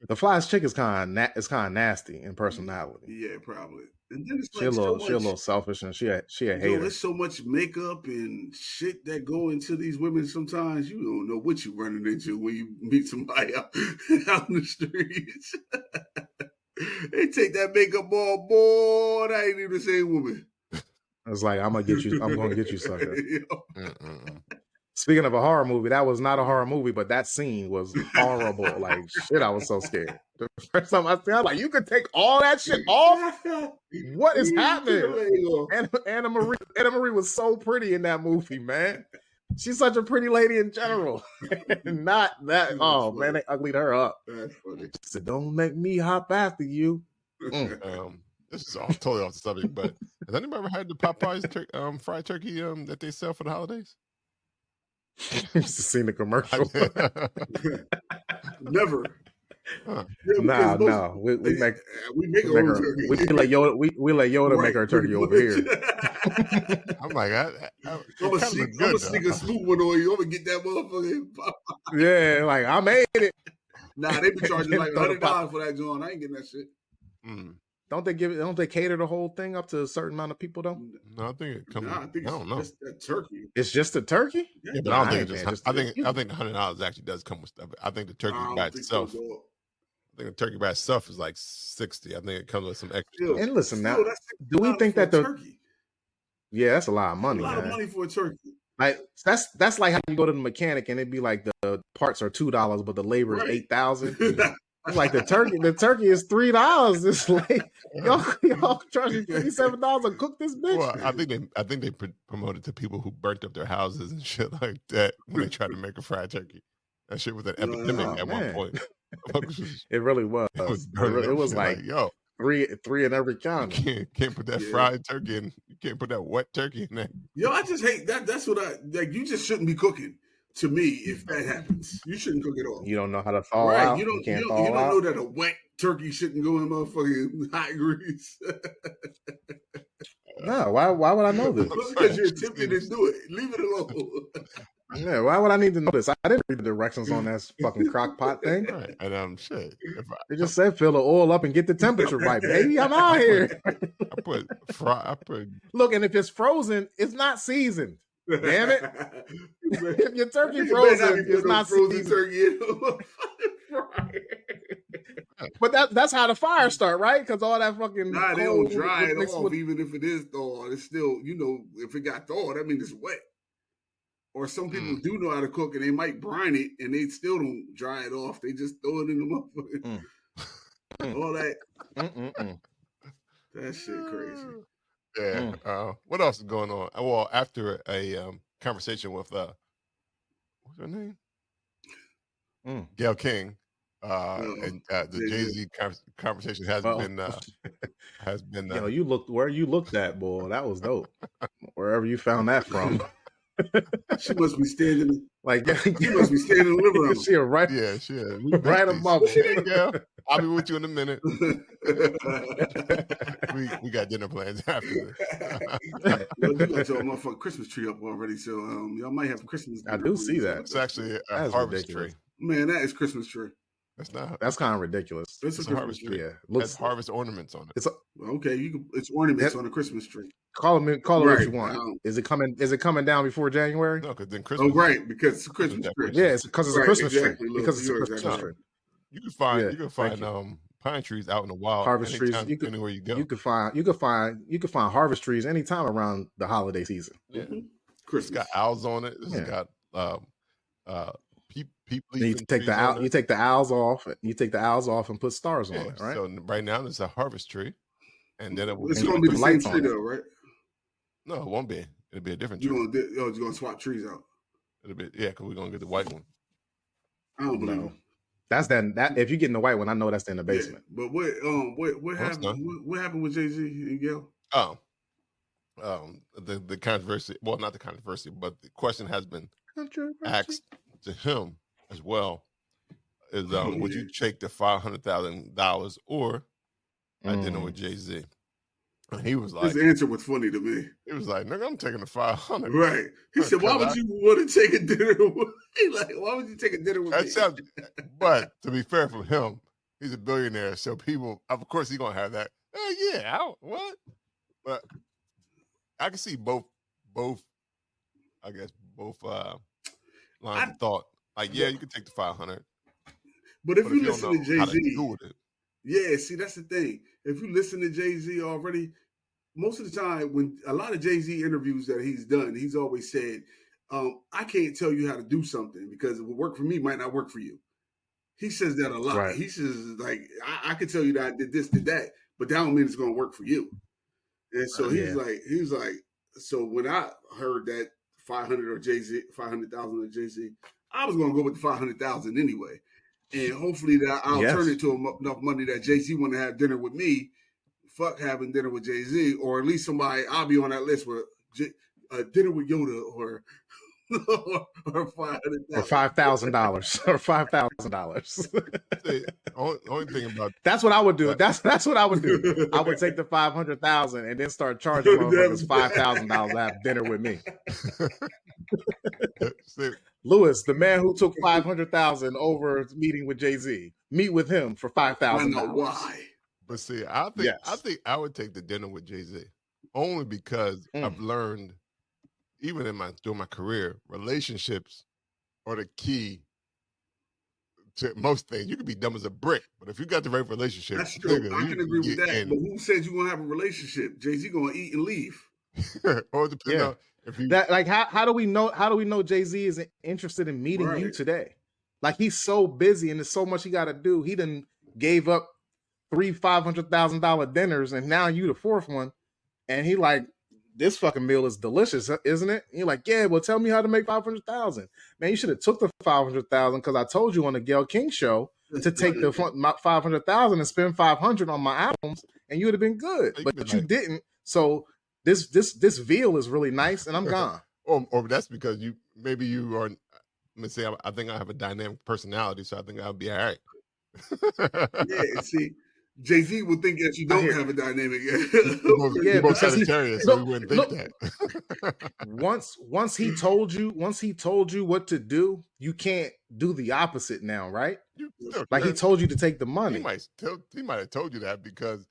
The flyest chick is kind of nasty in personality. Yeah, probably. And then it's She like a little selfish, and she a hater. There's so much makeup and shit that go into these women. Sometimes you don't know what you're running into when you meet somebody out in the streets. They take that makeup off, boy. That ain't even the same woman. It's like I'm gonna get you, sucker. Speaking of a horror movie, that was not a horror movie, but that scene was horrible. Like shit, I was so scared. The first time I seen, I was like, you could take all that shit off. What is happening? Anna Marie was so pretty in that movie, man. She's such a pretty lady in general. Not that. Oh man, they uglied her up. That's funny. She said, "Don't make me hop after you." This is totally off the subject, but has anybody ever had the Popeyes fried turkey that they sell for the holidays? Just seen the commercial. Never. Huh. Yeah, no. We make our own turkey. We let Yoda make our turkey over here. I'm like, I'm gonna sneak a smooth one on you. I'm gonna get that motherfucker. Yeah, like I made it. Nah, they be charging like $100 for that joint. I ain't getting that shit. Don't they cater the whole thing up to a certain amount of people though? No, I think it comes. I don't know. Just that turkey. It's just a turkey? Yeah, but I don't think it's just. I think $100 actually does come with stuff. I think the turkey by itself. I think the turkey by itself is like $60. I think it comes with some extra. And listen now, do we think that the turkey? Yeah, that's a lot of money. A lot of money for a turkey. Like that's like how you go to the mechanic and it'd be like the parts are $2, but the labor is $8,000. Like the turkey is $3. It's like y'all charging $27 to cook this bitch. Well, I think they promoted to people who burnt up their houses and shit like that when they tried to make a fried turkey. That shit was an epidemic at one point. It really was. It was like yo, three in every county. You can't put that fried turkey in. You can't put that wet turkey in there. Yo, I just hate that. That's what like. You just shouldn't be cooking. To me, if that happens, you shouldn't cook it all. You don't know how to thaw out. You don't know that a wet turkey shouldn't go in motherfucking hot grease. No, why would I know this? Because you're tempted to do it. Leave it alone. Yeah, why would I need to know this? I didn't read the directions on that fucking crock pot thing. Right. And shit. They just said fill the oil up and get the temperature right, baby. I'm out here. I put. Look, and if it's frozen, it's not seasoned. Damn it! If your turkey frozen, it's not frozen turkey. But that's how the fire start, right? Because all that fucking they don't dry it off. Even if it is thawed, it's still if it got thawed, that means it's wet. Or some people do know how to cook and they might brine it and they still don't dry it off. They just throw it in the motherfucker. All that. That shit crazy. Yeah. What else is going on? Well, after a conversation with what's her name? Gayle King. And the Jay-Z conversation has been. Yo, you looked at, boy. That was dope. Wherever you found that from. She must be standing like she must be standing in the living room. She right, right above her. I'll be with you in a minute. we got dinner plans after this. You got your motherfucking Christmas tree up already, so y'all might have Christmas. I do see that. It's actually a harvest tree. Man, that is Christmas tree. That's kind of ridiculous. It's a harvest tree. Yeah, looks harvest ornaments on it. It's ornaments on a Christmas tree. Call it what you want. Is it coming down before January? No, because then Christmas. Oh, right, because it's a Christmas tree. Yeah, it's because it's a Christmas tree. Because it's a Christmas tree. You can find pine trees out in the wild. Harvest trees. Anywhere you go. You could find harvest trees anytime around the holiday season. Yeah, It's got owls on it. It's got you take the owls off. You take the owls off and put stars on it, right? So right now it's a harvest tree, and then it's going to be the same tree though, right? No, it won't be. It'll be a different tree. You're going to swap trees out. It'll be because we're going to get the white one. I don't know. That's that. If you're getting the white one, I know that's in the basement. Yeah, but what happened? What happened with Jay-Z and Gayle? The controversy. Well, not the controversy, but the question has been asked to him as well. Is would you take the $500,000 or a dinner with Jay-Z? And he was like, his answer was funny to me. he was like, nigga, I'm taking the 500. Right. He said, why would you want to take a dinner with me? Like, why would you take a dinner with me? But to be fair from him, he's a billionaire. So people, of course, he's going to have that. What? But I can see both, I guess, both lines of thought. Like, yeah, you can take the 500. But if you listen to Jay-Z, yeah, see, that's the thing. If you listen to Jay-Z already, most of the time, when a lot of Jay-Z interviews that he's done, he's always said, I can't tell you how to do something because what worked for me might not work for you. He says that a lot. Right. He says, like, I can tell you that I did this, did that, but that don't mean it's going to work for you. And so he was like, so when I heard that 500 or Jay-Z, 500,000 or Jay-Z, I was going to go with the 500,000 anyway. And hopefully that I'll turn it to enough money that Jay-Z want to have dinner with me. Fuck having dinner with Jay-Z, or at least somebody, I'll be on that list with dinner with Yoda or $500,000. Or $5,000 or $5,000. Only thing about that's what I would do. That's what I would do. I would take the 500,000 and then start charging motherfuckers $5,000 to have dinner with me. Lewis, the man who took 500,000 over meeting with Jay-Z, meet with him for $5,000. Why? But see, I think I would take the dinner with Jay-Z only because I've learned, even during my career, relationships are the key to most things. You can be dumb as a brick, but if you got the right relationship, that's true. I can agree with that. But who says you're gonna have a relationship? Jay-Z gonna eat and leave. Or depending on if you how do we know Jay-Z is interested in meeting you today? Like, he's so busy and there's so much he got to do. He done gave up 3 $500,000 dinners, and now you the fourth one, and he like, this fucking meal is delicious, isn't it? And you're like, yeah, well, tell me how to make 500,000. Man, you should have took the 500,000 because I told you on the Gayle King show to take the 500,000 and spend 500 on my albums, and you would have been good, but you didn't. So this veal is really nice, and I'm gone. or that's because you are. Let me say, I think I have a dynamic personality, so I think I'll be all right. Yeah, see. Jay-Z would think that you don't have a dynamic. You're both Sagittarius, so we wouldn't think that. Once he told you what to do, you can't do the opposite now, right? Like, he told you to take the money. He might have told you that because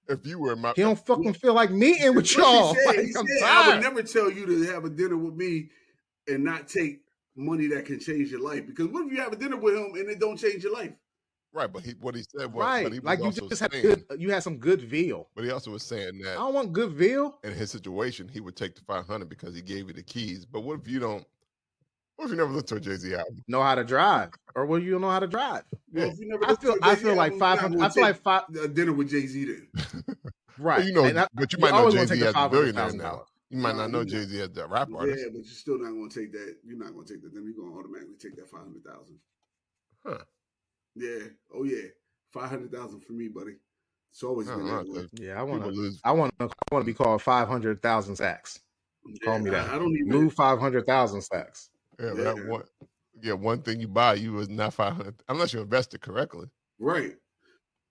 if you were he don't fucking feel like meeting with y'all. He said, I would never tell you to have a dinner with me and not take money that can change your life. Because what if you have a dinner with him and it don't change your life? Right, but what he said was right. But he was like, you just had some good veal. But he also was saying that I don't want good veal. In his situation, he would take the 500 because he gave you the keys. But what if you don't? What if you never listened to a Jay-Z album? Know how to drive, or what if you don't know how to drive? Well, if you never I feel like 500. I feel like a dinner with Jay-Z then. Right, well, but you might know Jay-Z as a billionaire now. You might not know Jay-Z as a rap artist. Yeah, but you're still not going to take that. You're not going to take that. Then you're going to automatically take that 500,000. Huh? Yeah. Oh yeah. 500,000 for me, buddy. It's always been that way. Yeah, I want to be called 500,000 sacks. Call me that. I don't even Lou 500,000 sacks. Yeah, one thing you buy, you is not 500 unless you invest it correctly. Right.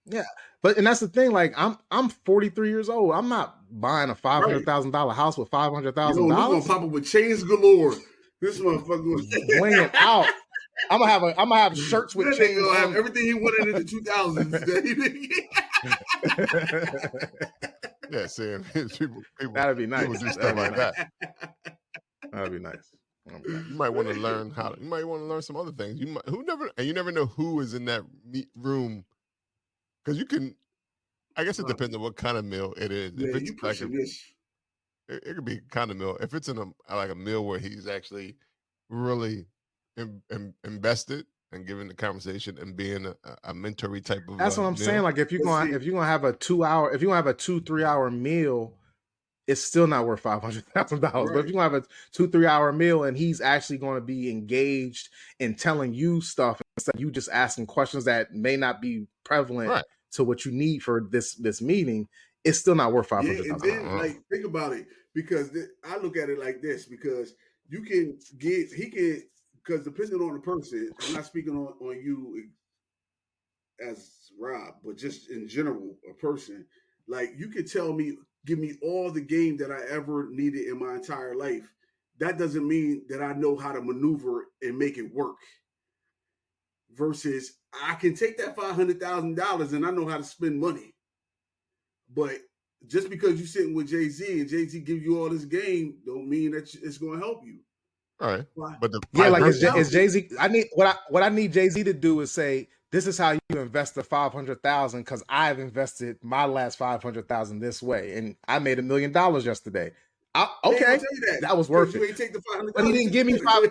Yeah, and that's the thing. Like, I'm 43 years old. I'm not buying a $500,000 house with $500,000. We're gonna pop up with chains galore. This motherfucker was bling it out. I'm gonna have shirts with chains. Gonna have everything he wanted in the 2000s. Yeah, seeing people that'd be nice. People do stuff like that. That'd be nice. You might want to learn You might want to learn some other things. You never know who is in that room, because you can. I guess it depends on what kind of meal it is. Yeah, if it's like it could be a kind of meal. If it's in a meal where he's actually really invested and giving the conversation and being a mentory type of. That's what I'm saying. Like, if you're gonna have a 2-3 hour meal, it's still not worth $500,000. Right. But if you're gonna have a 2-3 hour meal and he's actually going to be engaged in telling you stuff instead of you just asking questions that may not be prevalent to what you need for this meeting, it's still not worth $500,000. Yeah, and then, like, think about it, because I look at it like this, because because depending on the person, I'm not speaking on you as Rob, but just in general, a person, Like, you could tell me, give me all the game that I ever needed in my entire life. That doesn't mean that I know how to maneuver and make it work. Versus, I can take that $500,000 and I know how to spend money. But just because you're sitting with Jay-Z and Jay-Z gives you all this game, don't mean that it's going to help you. All right. But like it's Jay-Z. I need what I need Jay-Z to do is say, this is how you invest the $500,000 because I've invested my last $500,000 this way, and I made $1 million yesterday. Okay, that was worth it. But he didn't give me five.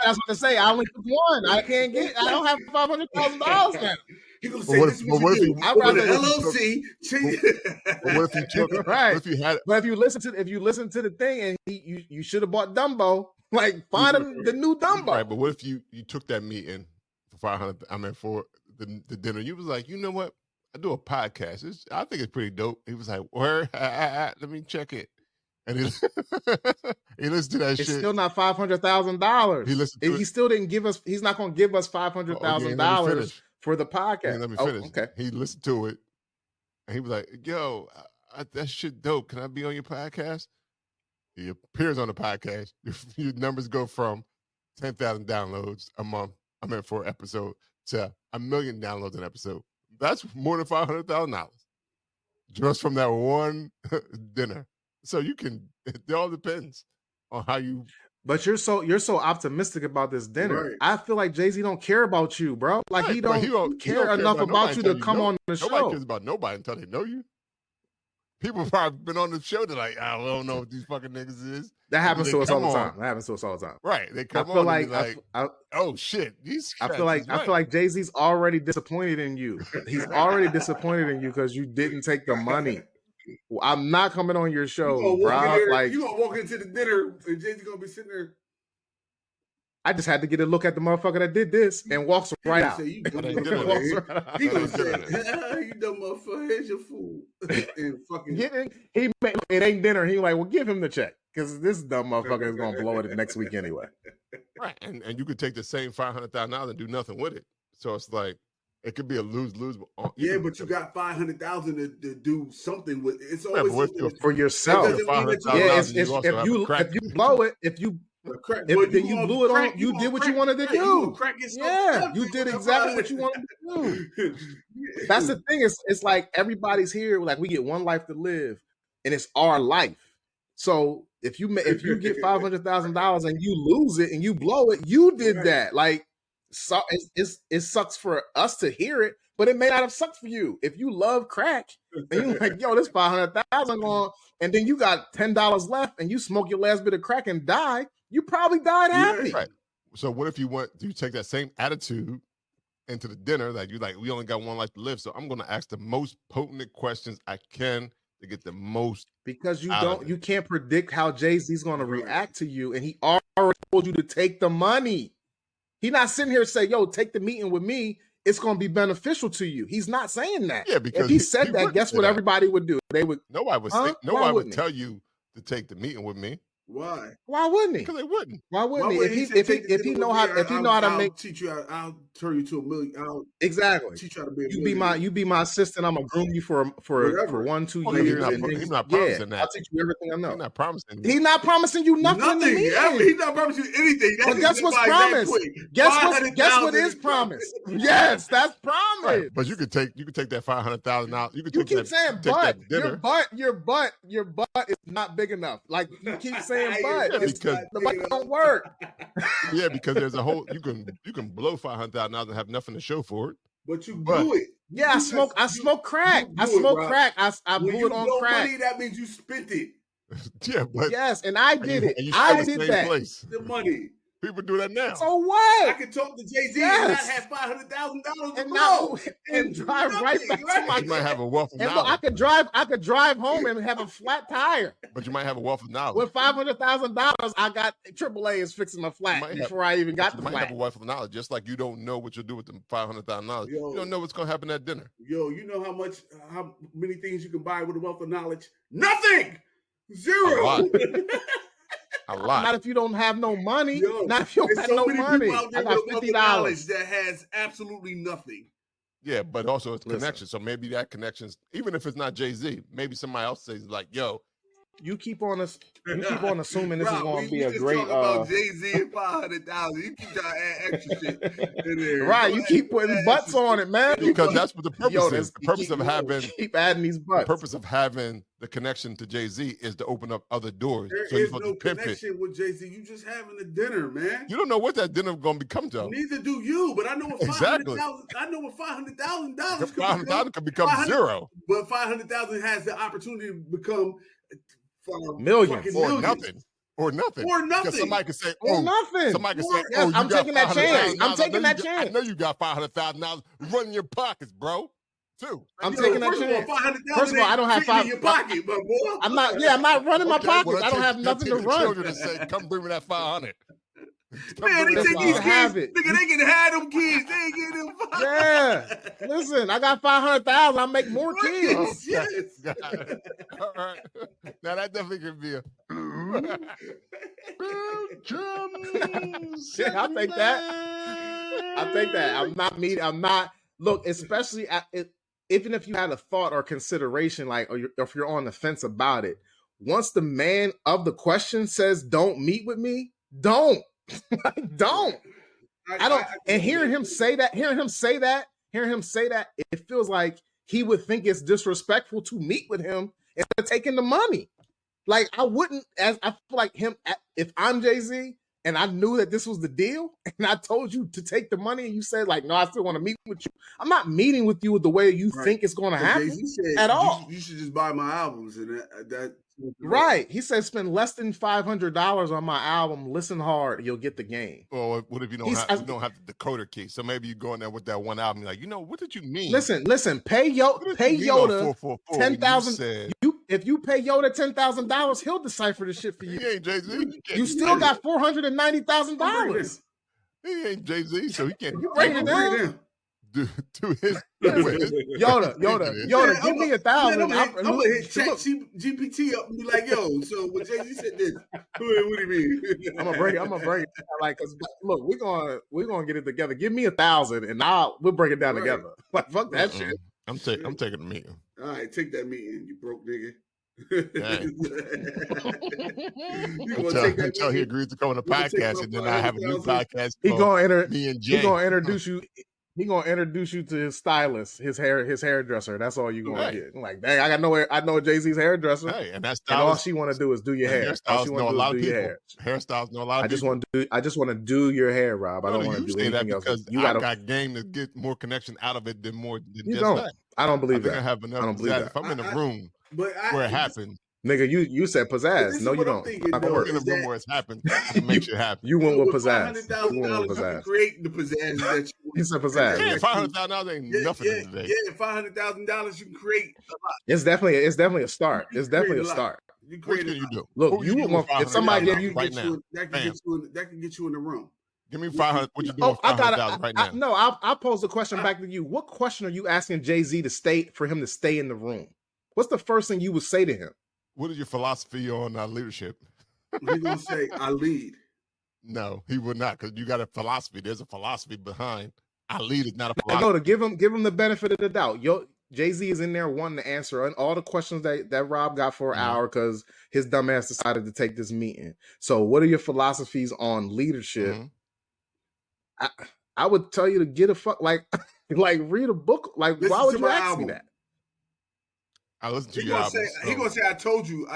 I was going to say I only took one. I don't have $500,000 now. He's gonna say this was you. I'd rather LLC. But what if you took right? What if you had it? But if you listen to the thing and you should have bought Dumbo. Like find him the new Dumbo. Right, but what if you took that meeting for 500? I mean, for the dinner, you was like, you know what? I do a podcast. I think it's pretty dope. He was like, where? Let me check it. And he listened to that shit. It's still not $500,000. He listened to he still didn't give us. He's not going to give us $500,000 for the podcast. Let me finish. Okay. He listened to it, and he was like, "Yo, that shit dope. Can I be on your podcast?" He appears on the podcast. Your numbers go from 10,000 downloads a month. I mean, for an episode to 1 million downloads an episode. That's more than $500,000 just from that one dinner. So you can. It all depends on how you. But you're so optimistic about this dinner. Right. I feel like Jay-Z don't care about you, bro. Like right, he don't care enough about you to come on the show. Nobody cares about nobody until they know you. People probably been on the show. They're like, I don't know what these fucking niggas is. That happens to us all the time. That happens to us all the time. Right. They come on and be like, oh shit. I feel like Jay-Z's already disappointed in you. He's already disappointed in you because you didn't take the money. Well, I'm not coming on your show, bro. Like you gonna walk into the dinner and Jay-Z gonna be sitting there. I just had to get a look at the motherfucker that did this and walks right out. He gonna say, you dumb motherfucker, here's your food. And fucking it ain't dinner. He like, well, give him the check because this dumb motherfucker is gonna blow it next week anyway. Right, and you could take the same $500,000 and do nothing with it. So it's like it could be a lose-lose. Yeah, but you got $500,000 to do something with. It's always for yourself. If you blow it, if you blew it on, you did what you wanted to do. Yeah, you did exactly what you wanted to do. That's the thing. It's like everybody's here. Like we get one life to live, and it's our life. So if you get $500,000 and you lose it and you blow it, you did that. Like. So it sucks for us to hear it, but it may not have sucked for you. If you love crack and you're like, yo, this $500,000 on, and then you got $10 left and you smoke your last bit of crack and die, you probably died happy. Right. So what if you take that same attitude into the dinner? Like we only got one life to live, so I'm going to ask the most potent questions I can to get the most. Because you can't predict how Jay-Z's going to react to you, and he already told you to take the money. He's not sitting here saying, yo, take the meeting with me. It's going to be beneficial to you. He's not saying that. Yeah, because if he said that, guess what everybody would do? They would. Nobody would tell you to take the meeting with me. Why? Why wouldn't he? Because they wouldn't. Why wouldn't he? If he know how to teach you, I'll turn you to $1 million. Exactly. Teach you how to be you be my assistant. I'm gonna groom you for 1-2 years. He's not promising that. I'll teach you everything I know. He's not promising. He's not promising you nothing. He's not promising you anything. Well, guess what's promised? Guess what is promised? Yes, that's promised. Right. But you could take that $500,000. You keep saying but your butt is not big enough. Like you keep saying but because the butt don't work. Yeah, because there's a whole you can blow $500,000 and have nothing to show for it. But you blew it. Yeah, I smoke crack. I smoke crack. I blew it on crack. Money, that means you spent it. Yeah, but yes, and I did it. I did that. The money. People do that now. So what? I can talk to Jay-Z and not have $500,000 to blow and drive right back to my. You might have a wealth of knowledge. I could drive home and have a flat tire. But you might have a wealth of knowledge. With $500,000, I got AAA is fixing my flat before I even got the flat. You might have a wealth of knowledge, just like you don't know what you'll do with the $500,000. You don't know what's gonna happen at dinner. Yo, you know how many things you can buy with a wealth of knowledge? Nothing. Zero. A lot. Not if you don't have no money. Not if you don't have no money. I got $50 that has absolutely nothing. Yeah, but also it's Listen. connection. So maybe that connection's, even if it's not Jay-Z, maybe somebody else says like, yo, You keep on assuming this is Rob, going to be we a just great. talk about Jay-Z and 500,000. You keep trying to add extra shit in there. Right, you keep putting butts on it, man. because that's what the purpose is. The purpose of having keep adding these the butts. purpose of having the connection to Jay-Z is to open up other doors. There So you're is supposed no to pimp it. connection with Jay-Z. You just having a dinner, man. You don't know what that dinner going to become, Joe. Neither do you, but I know what Exactly. $500,000 $500,000 could become zero. But 500,000 has the opportunity to become Millions. Or nothing. Or nothing. Or nothing. Because somebody could say, Or oh, nothing. somebody could say, Yes, oh, I'm taking that chance. I'm taking that I chance. know you got $500,000 running your pockets, bro. Too. I'm taking that chance. First of all, I don't have in your pocket, but boy. I'm not running my pockets. I don't have nothing to run. Children and say, come bring me that 500. Man, they take these kids. Nigga, they can have them kids. They ain't getting them 500. Yeah. Listen, I got 500,000. I make more kids. Yes. All right. Now that definitely could be a. Shit, I'll take that. I'll take that. I'm not. Look, especially even if you had a thought or consideration, like, or if you're on the fence about it, once the man of the question says, "Don't meet with me," don't. Don't. I don't. And hearing him say that, it feels like he would think it's disrespectful to meet with him instead of taking the money. Like, I wouldn't, as I feel like him, if I'm Jay-Z and I knew that this was the deal and I told you to take the money and you said, like, no, I still want to meet with you. I'm not meeting with you with the way you think it's going to happen at all. You should just buy my albums and that. Right. He said spend less than $500 on my album. Listen hard, you'll get the game. Well, what if you don't have the decoder key? So maybe you go in there with that one album, like, what did you mean? Listen, pay Yoda 10,000. If you pay Yoda $10,000, he'll decipher the shit for you. He ain't Jay-Z. You still got $490,000. He ain't Jay-Z, so he can't. You break it down. Do his Yoda, give me 1,000. I'm gonna hit Chat GPT up and be like, yo, so when Jay-Z said this, what do you mean? I'm gonna break it. Like, cause look, we're gonna get it together. Give me 1,000 and we'll break it down together. Like, fuck that shit. I'm taking the meeting. All right, take that meeting, you broke nigga. Until he agrees to come on the podcast, and then I have a new podcast. Me and Jay. He gonna introduce you. He gonna introduce you to his stylist, his hairdresser. That's all you gonna get. I'm like, dang, I know Jay-Z's hairdresser. Hey, and that's all she want to do is do your hair. Hairstyles know a lot of people. Hairstyles know a lot of people. I just want to do your hair, Rob. I don't want to do anything else. Because I got game to get more connection out of it than just that. I don't believe that. I have enough. I don't believe that. If I'm in a room where it happens. Nigga, you said pizzazz. No, you don't. I'm in a room where it's happened. It makes it happen. You went with pizzazz. $500,000 create the pizzazz that you said pizzazz. Yeah, $500,000 ain't nothing today. Yeah, $500,000 you can create a lot. It's definitely a start. It's definitely a start. What can you do? Look, you want if somebody gave you right now, that can get you in the room. Give me 500. What you doing? $500,000 right now? No, I'll pose the question back to you. What question are you asking Jay-Z to for him to stay in the room? What's the first thing you would say to him? What is your philosophy on leadership? He's gonna say, "I lead." No, he would not, because you got a philosophy. There's a philosophy behind. I lead is not a philosophy. I know, to give him the benefit of the doubt. Jay-Z is in there wanting to answer all the questions that Rob got for an hour because his dumb ass decided to take this meeting. So, what are your philosophies on leadership? I would tell you to get a fuck like read a book. Like, why would you ask me that? I listen to your album. He gonna say, I told you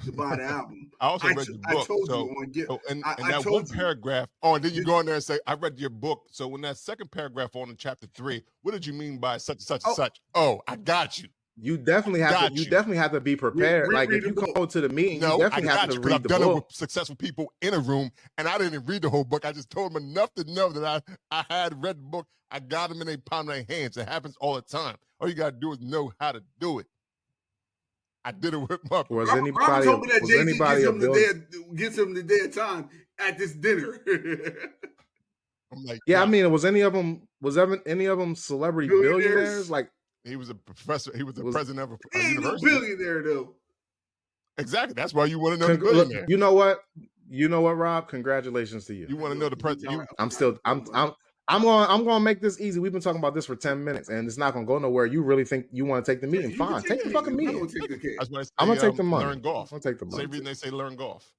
to buy the album. I also read your book. And that one paragraph. Oh, and then you go in there and say, I read your book. So when that second paragraph on in chapter 3, what did you mean by such and such and such? Oh, I got you. You definitely have to be prepared. Like, if you go to the meeting, you definitely have to read the book. I've done it with successful people in a room, and I didn't read the whole book. I just told them enough to know that I had read the book. I got them in their palm of their hands. It happens all the time. All you got to do is know how to do it. I did it with my. Was anybody gets him the day of time at this dinner? I'm like, yeah, I mean, was any of them celebrity billionaires? Like, he was a professor. He was the president of a university. No billionaire though. Exactly. That's why you want to know the billionaire. You know what, Rob? Congratulations to you. You want to know the president? I'm gonna make this easy. We've been talking about this for 10 minutes, and it's not gonna go nowhere. You really think you want to take the meeting? Fine, take the fucking meeting. That's why I say, I'm gonna take the money. Learn golf. I'm gonna take the money. Same reason they say learn golf.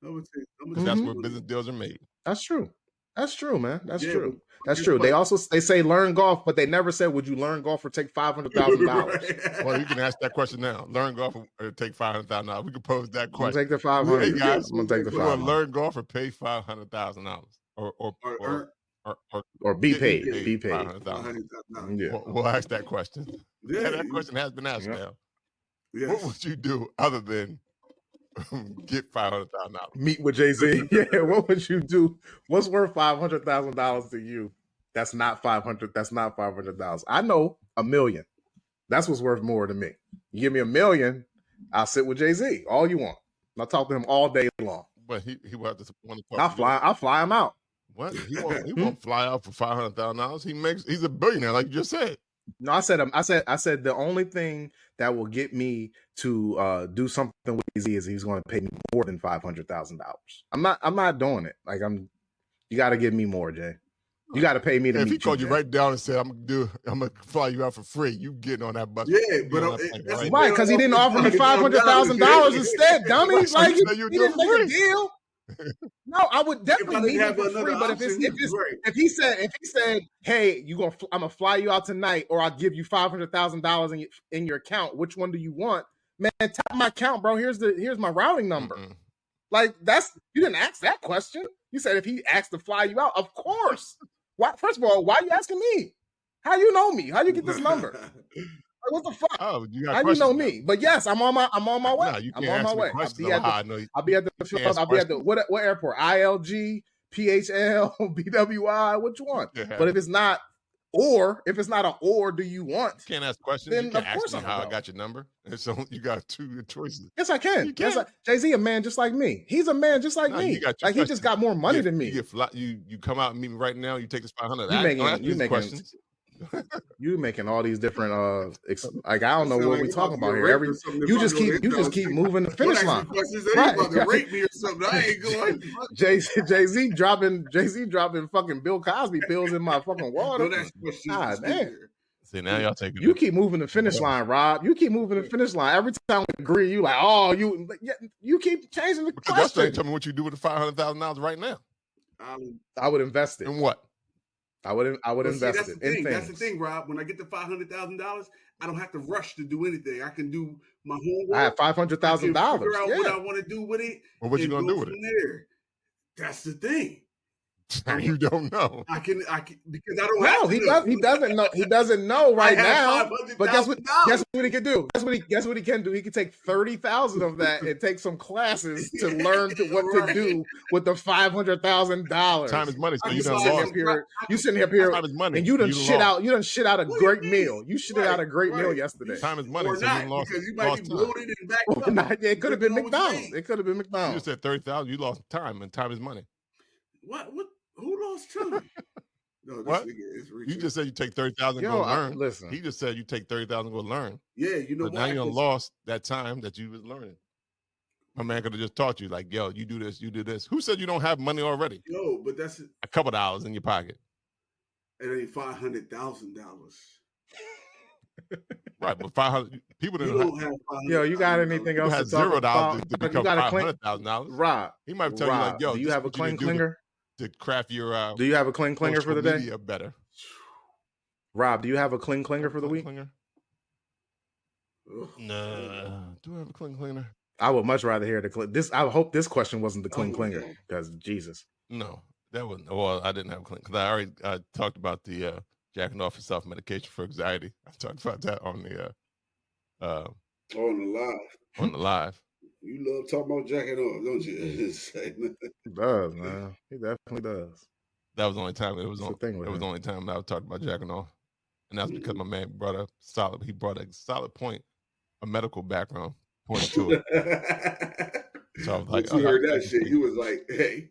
Because that's where business deals are made. That's true. That's true, man. That's true. That's true. They say learn golf, but they never said, would you learn golf or take $500,000? Right. Well, you can ask that question now. Learn golf or take $500,000. We can pose that question. Take the $500,000. Hey guys, I'm gonna take the $500,000. Learn golf or pay $500,000 or be paid. Be paid. $500,000. Yeah. We'll ask that question. Yeah, that question has been asked now. Yes. What would you do other than get $500,000? Meet with Jay-Z. Yeah, what would you do? What's worth $500,000 to you? That's not 500. That's not 500,000. I know $1 million. That's what's worth more to me. You give me $1 million, I'll sit with Jay-Z all you want. I'll talk to him all day long. But he will have to want to talk. I'll fly him out. What? He won't fly out for $500,000. He's a billionaire, like you just said. No, I said the only thing that will get me to do something with Jay-Z is he's going to pay me more than $500,000. I'm not doing it. Like you got to give me more, Jay. You got to pay me to meet you. If he called you right down and said, I'm gonna fly you out for free, you getting on that bus. Yeah, but right, because he didn't offer me $500,000 instead, dummy. Like he didn't make a deal. No, I would definitely meet him for free. But if he said, hey, I'm gonna fly you out tonight, or I'll give you $500,000 in your account, which one do you want? Man, tap my account, bro. Here's my routing number. Mm-mm. Like you didn't ask that question. You said if he asked to fly you out, of course. Why? First of all, why are you asking me? How you know me? How you get this number? Like, what the fuck? Oh, how you know me? But yes, I'm on my way. No, you can't I'm on my way. I'll be at the what airport? ILG, PHL, BWI. Which one? Yeah. But if it's not an do you want? You can't ask questions. Then you can't ask me how I got your number. And so you got two choices. Yes, I can. Yes, Jay-Z a man just like me. He's a man just like me. Like he just got more money than me. You come out and meet me right now. You take this $500,000. You making all these different like I don't know what we're talking about here. You just keep moving the finish line. Right. About to rape me or something. I ain't going. Jay-Z dropping fucking Bill Cosby pills in my fucking water. God damn. See, now y'all taking. You keep moving the finish line, Rob. You keep moving the finish line. Every time we agree, you like, you keep changing the question. Tell me what you do with the $500,000 right now. I would invest it. In what? I would invest it in things. That's the thing, Rob. When I get the $500,000, I don't have to rush to do anything. I can do my homework. I have $500,000. Figure out what I want to do with it. Well, what you gonna do with it? There. That's the thing. You don't know. I can because I don't have to. He doesn't know. He doesn't know right now. But guess what he can do? Guess what he can do? He can take 30,000 of that and take some classes to learn what to do with the $500,000. Time is money. So you done lost. You sitting up here and you done shit out a great meal. You shit out a great meal yesterday. Time is money. So you lost. Because you might be bloated and back up. It could have been McDonald's. It could have been McDonald's. You just said 30,000. You lost time, and time is money. What? Who lost time? No, what? You just said you take 30,000 and go learn. Listen. He just said you take 30,000 and go learn. Yeah, you know. But now you lost that time that you was learning. My man could have just taught you, like, yo, you do this, you do this. Who said you don't have money already? No, but that's a couple dollars in your pocket. It ain't $500,000. Right, but 500 people don't have. Yo, you got anything else? Has $0 to become $500,000. Rob, he might tell you, like, yo, do you have a clean clinger? To craft your do you have a clean clinger for the day? Better. Rob, do you have a clean clinger for the week? No. Do I have a clean cleaner? I would much rather hear this. I hope this question wasn't the clean clinger because Jesus. No, that wasn't. Well, I didn't have a clean because I already talked about the jacking off and self medication for anxiety. I talked about that on the on the live. You love talking about jacking off, don't you? He does, man. He definitely does. That was the only time. It was the only time that I was talking about jacking off, and that's because my man brought a solid point, a medical background point to it. So I was like, you heard that shit. You was like, hey.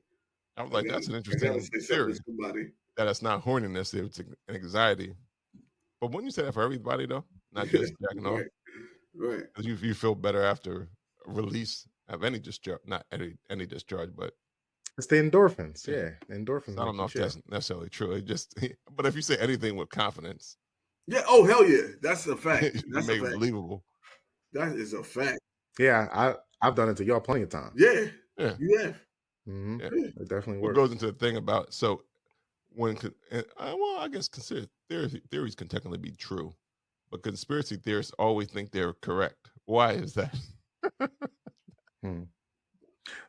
I was like, that's an interesting theory. That it's not horniness; it's anxiety. But wouldn't you say that for everybody though, not just jacking off? Right. Because you feel better after release of any discharge, not any discharge, but It's the endorphins. Yeah, the endorphins. So I don't know if that's necessarily true. It just, but if you say anything with confidence, Yeah. Oh hell yeah, that's a fact. it That's a make it fact. believable. That is a fact. Yeah, I've done it to y'all plenty of times. Yeah. Yeah. You have. Mm-hmm. Yeah. It definitely What works. goes into the thing about well, I guess consider theories can technically be true, but conspiracy theorists always think they're correct. Why is that?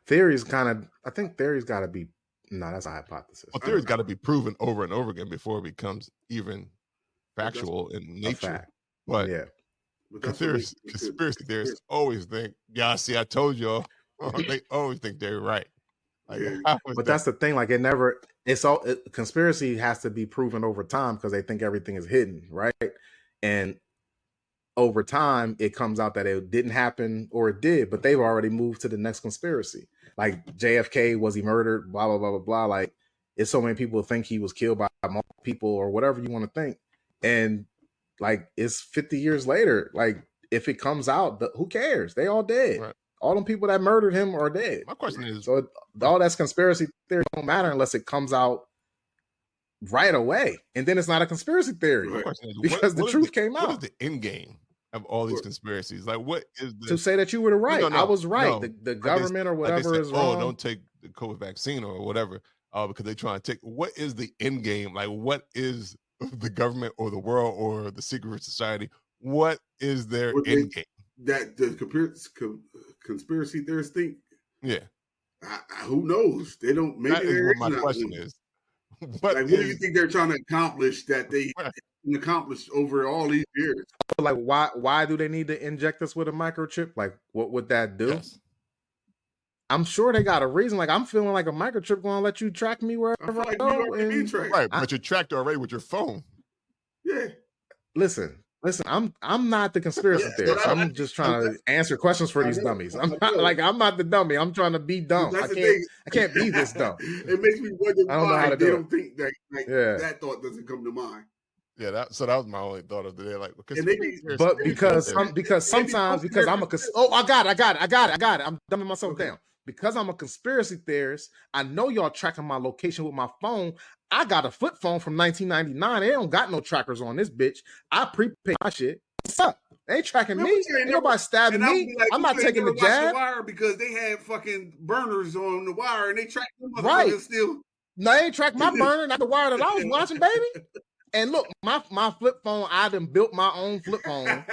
Theories I think theories got to be. No, that's a hypothesis. Well, theories got to be proven over and over again before it becomes even factual in nature. Fact. But yeah, conspiracy theorists always think, "Yeah, see, I told y'all." They always think they're right. Like, but that's the thing. Like, conspiracy has to be proven over time because they think everything is hidden, right? And over time, it comes out that it didn't happen or it did, but they've already moved to the next conspiracy. Like JFK, was he murdered? Blah blah blah blah blah. Like, it's so many people think he was killed by multiple people or whatever you want to think, and like it's 50 years later. Like, if it comes out, who cares? They all dead. Right. All them people that murdered him are dead. My question is, so all that's conspiracy theory don't matter unless it comes out right away, and then it's not a conspiracy theory. my question is, because the truth came out. What is the end game of all these conspiracies? Like, what is to say that you were right? No, I was right. The government or whatever is wrong. Don't take the COVID vaccine or whatever, because they're trying to take. What is the end game? Like, what is the government or the world or the secret society? What is their end game? That the conspiracy theorists think. Yeah. Who knows? They don't. Maybe that is what my question is. What do you think they're trying to accomplish that they accomplished over all these years? Like, why do they need to inject us with a microchip? Like, what would that do? Yes. I'm sure they got a reason. Like, I'm feeling like a microchip going to let you track me wherever I go. Right, but you're tracked already with your phone. Yeah. Listen, I'm not the conspiracy theorist. I'm just trying to answer questions for these dummies. I'm not the dummy. I'm trying to be dumb. I can't be this dumb. It makes me wonder why they don't think that that thought doesn't come to mind. Yeah, that was my only thought of the day. Like, because sometimes I'm I got it. I'm dumbing myself down. Because I'm a conspiracy theorist, I know y'all tracking my location with my phone. I got a flip phone from 1999. They don't got no trackers on this bitch. I prepaid my shit. What's up? They ain't tracking me. Ain't nobody stabbing me. Like, I'm not taking the jab. Wire because they had fucking burners on the wire and they tracked them still. No, they ain't tracked my burner, not the wire that I was watching, baby. And look, my flip phone, I done built my own flip phone.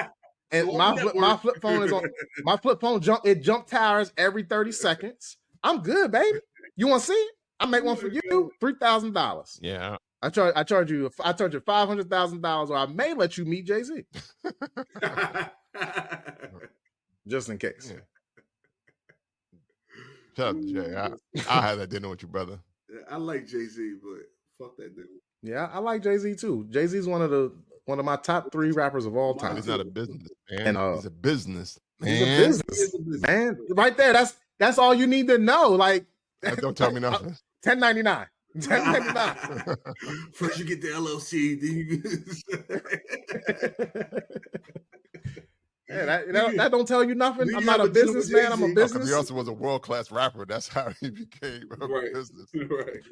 And my flip phone is on my flip phone jump towers every 30 seconds. I'm good, baby. You want to see it? I make one for you, $3,000. Yeah. I charge you $500,000, or I may let you meet Jay-Z. Just in case. Yeah. Shout out to Jay. I'll have that dinner with you, brother. I like Jay-Z, but fuck that dude. Yeah, I like Jay-Z too. Jay-Z's one of my top 3 rappers of all time. He's not a business man. He's a business man. He's a business man. Right there. That's all you need to know. Like, don't tell me nothing. 1099. 1099. First you get the LLC, then you that don't tell you nothing. I'm not a businessman. I'm a business. He also was a world-class rapper. That's how he became a business. Right.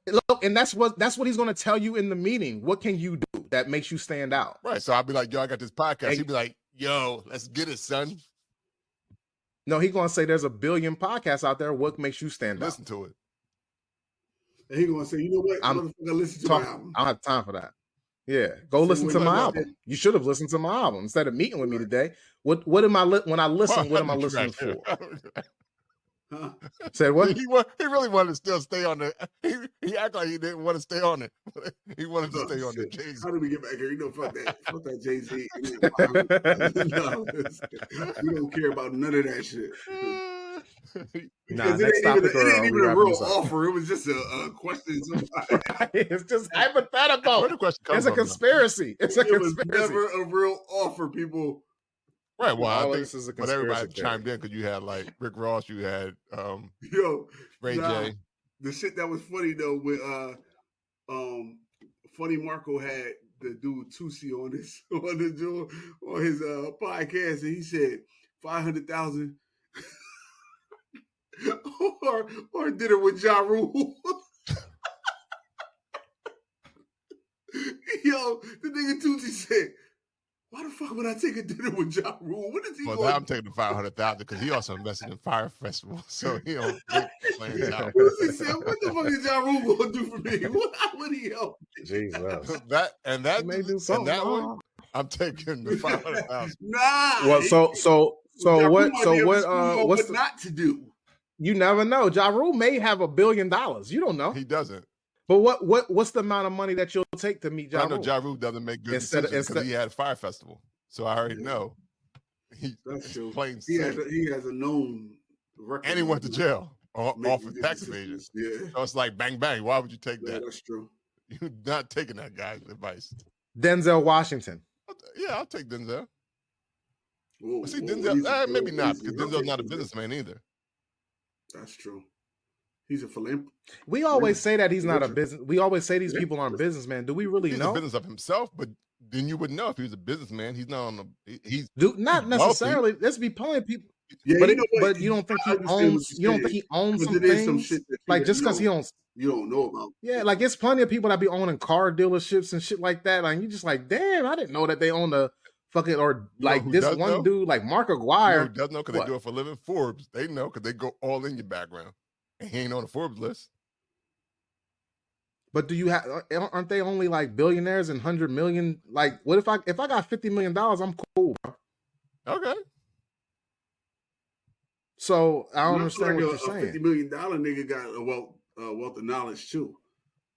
Look, and that's what he's going to tell you in the meeting. What can you do that makes you stand out? Right. So I'll be like, yo, I got this podcast. He'd be like, yo, let's get it, son. No, he's going to say there's a billion podcasts out there. What makes you stand Listen to it. And he's going to say, you know what? I'm going to listen to my album. I don't have time for that. Yeah, go listen to my album. You should have listened to my album instead of meeting with me today. What am I when I listen? What am I listening for? Huh? Said what? He really wanted to still stay on the. He acted like he didn't want to stay on it. He wanted to stay on the Jay-Z. How did we get back here? You know, fuck that Jay-Z. No, we don't care about none of that shit. Nah, it ain't even a real offer. It was just a question. It's just hypothetical. Where the question comes from, conspiracy. It's a conspiracy. It was never a real offer, people. Right. Well, I think this is a but everybody chimed in because you had like Rick Ross, you had Ray J. The shit that was funny though, with Funny Marco had the dude Tusi on his podcast, and he said 500,000. or dinner with Ja Rule. Yo, the nigga Tucci said, "Why the fuck would I take a dinner with Ja Rule? What is he Well, going now to I'm taking the 500,000 because he also invested in Fire Festival, so he don't plans out. He said, what the fuck is Ja Rule going to do for me? How would he help? Jesus. that He may do something. that one, I'm taking the 500,000. Nah. Well, so Ja what? Rule might So be able to what? school you on What's what not to do? You never know. Ja Rule may have $1 billion. You don't know. He doesn't. But what's the amount of money that you'll take to meet Ja I know Rule? Ja Rule doesn't make good decisions because he had Fire Festival, so I already know. That's true. Plain He has a known record. And he went to jail off of tax evasion. Yeah. So it's like bang bang. Why would you take that? That's true. You're not taking that guy's advice. Denzel Washington. Yeah, I'll take Denzel. Whoa, See, whoa, Denzel, maybe not, because I'll Denzel's take not a Denzel. businessman either. That's true. He's a philanthropist. We always say that he's not a Richard. business. We always say these people aren't businessmen. Do we really He's know? a business of himself, but then you would know if he was a businessman. He's not on the. He's Not he's necessarily. There's be plenty of people. Yeah, But you know what? but you don't think I he understand what owns? you're You don't think he owns saying, some 'cause it is some things? shit that Like just because he owns. you don't know about. Yeah, like it's plenty of people that be owning car dealerships and shit like that. Like you just like, damn, I didn't know that they own a fucking or You know like who this does one know? dude like Mark You know Aguirre. who does know because they do it for a living? Forbes. They know because they go all in your background, and he ain't on the Forbes list. But do you have? Aren't they only like billionaires and 100 million? Like, what if I got $50 million? I'm cool, bro. Okay. So I don't Not understand like what you're a saying. $50 million nigga got a wealth of knowledge too.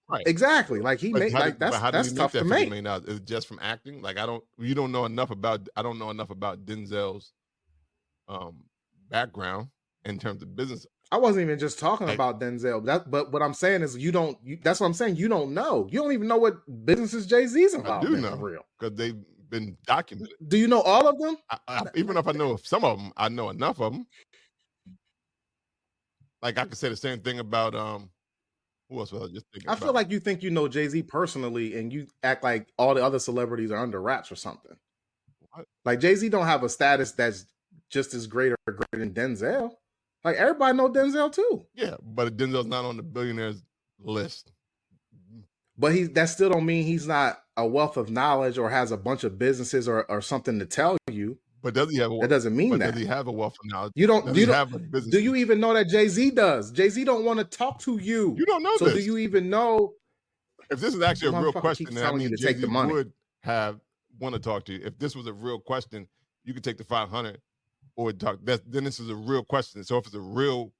Right. Exactly. Like he made like that's tough to make. Is it just from acting? Like I don't know enough about Denzel's background in terms of business. I wasn't even just talking about Denzel. But what I'm saying is that's what I'm saying. You don't know. You don't even know what businesses Jay-Z's involved in. I do know Real. because they've been documented. Do you know all of them? Even if I know some of them, I know enough of them. Like I could say the same thing about who else was I just thinking? I feel like you think you know Jay-Z personally, and you act like all the other celebrities are under wraps or something. What? Like Jay-Z don't have a status that's just as great or greater than Denzel. Like everybody know Denzel too. Yeah, but Denzel's not on the billionaires list. But that still don't mean he's not a wealth of knowledge or has a bunch of businesses or something to tell you. But does he have? That doesn't mean that. Does he have a wealth of knowledge? You don't. Have a business? Do you even know that Jay-Z does? Jay-Z don't want to talk to you. You don't know so this. do you even know? If this is actually a real question, then I mean Jay-Z would want to talk to you. If this was a real question, you could take the 500 or talk. Then this is a real question. So if it's a real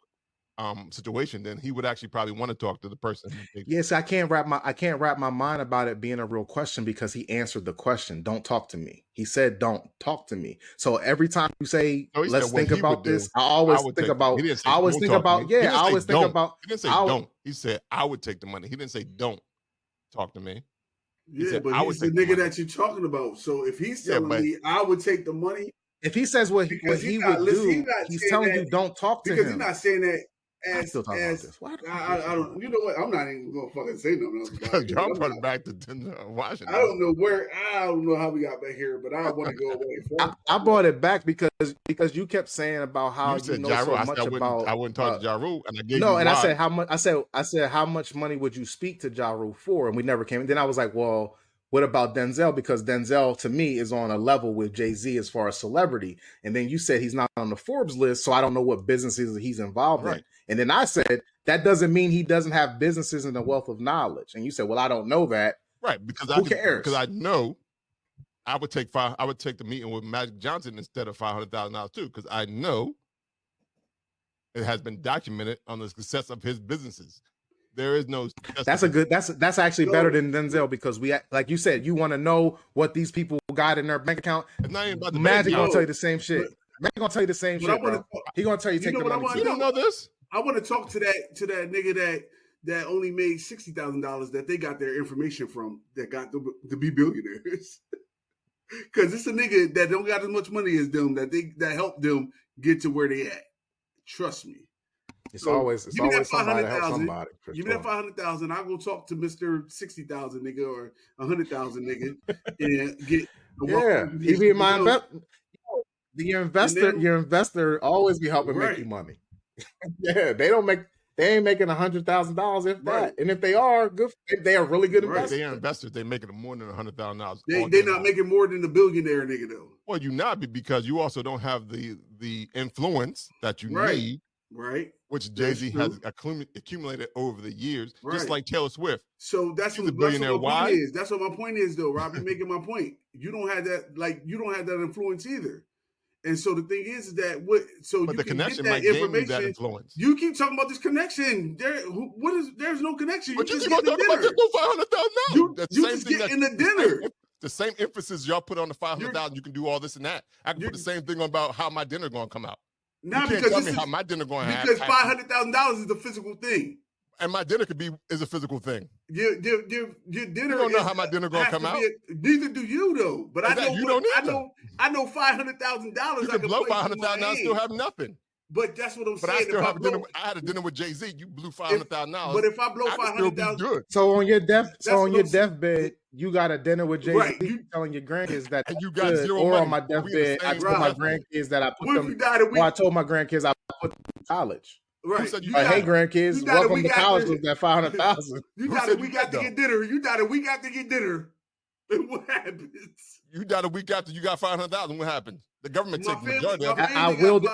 situation, then he would actually probably want to talk to the person. Yes, I can't wrap my mind about it being a real question because he answered the question. Don't talk to me. He said, "Don't talk to me." So every time you say, "Let's think about this," I always think about. He didn't say, "Don't talk to me." Yeah, I always think about. He didn't say don't. He said, "I would take the money." He didn't say, "Don't talk to me." Yeah, but he's the nigga that you're talking about. So if he's telling me I would take the money, if he says what he would do, he's telling you don't talk to him. Because he's not saying that. I don't. You know what? I'm not even gonna fucking say nothing. Y'all brought it back to Washington. I don't know how we got back here, but I want to go away from. I brought it back because you kept saying about how you know so much about. I wouldn't talk to Ja Rule, and I gave no, you and why. I said how much. I said how much money would you speak to Ja Rule for, and we never came. Then I was like, well, what about Denzel? Because Denzel to me is on a level with Jay-Z as far as celebrity. And then you said he's not on the Forbes list, so I don't know what businesses he's involved in. And then I said that doesn't mean he doesn't have businesses and a wealth of knowledge. And you said, well, I don't know that. Right, because who cares? Because I know I would take the meeting with Magic Johnson instead of $500,000 too, because I know it has been documented on the success of his businesses. There is no. That's actually better than Denzel because we, like you said, you want to know what these people got in their bank account. It's not even about the Magic gonna tell you the same shit. Magic gonna tell you the same shit, bro. He gonna tell you take the money. You don't know this? I want to talk to that nigga that only made $60,000 that they got their information from that got to be billionaires. Because it's a nigga that don't got as much money as them that helped them get to where they at. Trust me. It's always somebody to help somebody. Give me that 500,000. I'll go talk to Mr. 60,000 nigga or 100,000 nigga and get. He be my investor. Your investor always be helping make you money. Yeah, they ain't making $100,000 if Right. that. And if they are good, if they are really good Right. investors. They are investors. They're making more than $100,000. They're not making more than the billionaire nigga though. Well, you not because you also don't have the influence that you need, right? Which Jay-Z has accumulated over the years, just like Taylor Swift. So that's She's what a billionaire. my Why? point is. That's what my point is, though, Rob. You're making my point. You don't have that, you don't have that influence either. And so the thing is that but the connection might gain you that influence. You keep talking about this connection. There's no connection. But you keep on talking about this $500,000. That's You just get in the dinner. The same emphasis y'all put on the $500,000. You can do all this and that. I can put the same thing on about how my dinner going to come out. Now, you can't tell me how my dinner going to happen. Because $500,000 is the physical thing. And my dinner is a physical thing. Your dinner. You don't know how my dinner gonna come out. Neither do you, though. But I know you don't either. I know $500,000. You can blow $500,000 and still have nothing. But that's what I'm saying. But I still have a dinner. I had a dinner with Jay-Z. You blew $500,000. But if I blow $500,000, so on your deathbed, you got a dinner with Jay-Z. Right. You telling your grandkids that and you got zero or money. on my deathbed, I told my grandkids that I put them. Or I told my grandkids I put them in college. Right. Hey grandkids, welcome to college with that $500,000. You died a week after get dinner. You died a week after get dinner. And what happens? You died a week after you got $500,000. What happens? The government takes the majority of it. I willed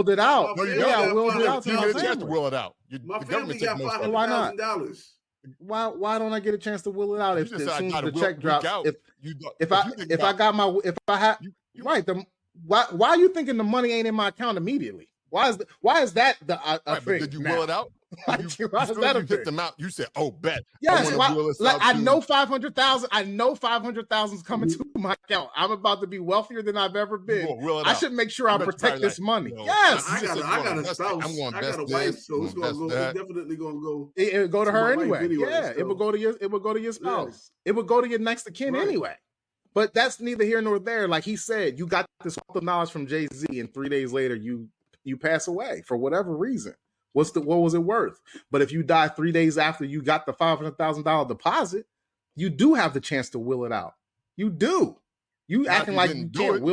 it out. No, you don't. I willed it out. You get a chance to will it out. My family got $500,000. Why don't I get a chance to will it out if as soon as the check drops? If why are you thinking the money ain't in my account immediately? Why is that a thing? Did you will it out? Why is that a thing? Hit them out. You said, "Oh, bet." Yes, I know 500,000. I know 500,000 is coming to my account. I'm about to be wealthier than I've ever been. I should make sure I protect this money. Yes, I got a spouse. I got a wife, so it's gonna go. It's definitely gonna go. It would go to her anyway. Yeah, it would go to your. It would go to your spouse. It would go to your next of kin anyway. But that's neither here nor there. Like he said, you got this wealth of knowledge from Jay-Z, and 3 days later, you pass away for whatever reason. What was it worth? But if you die 3 days after you got the $500,000 deposit, you do have the chance to will it out. You do. You acting like you can't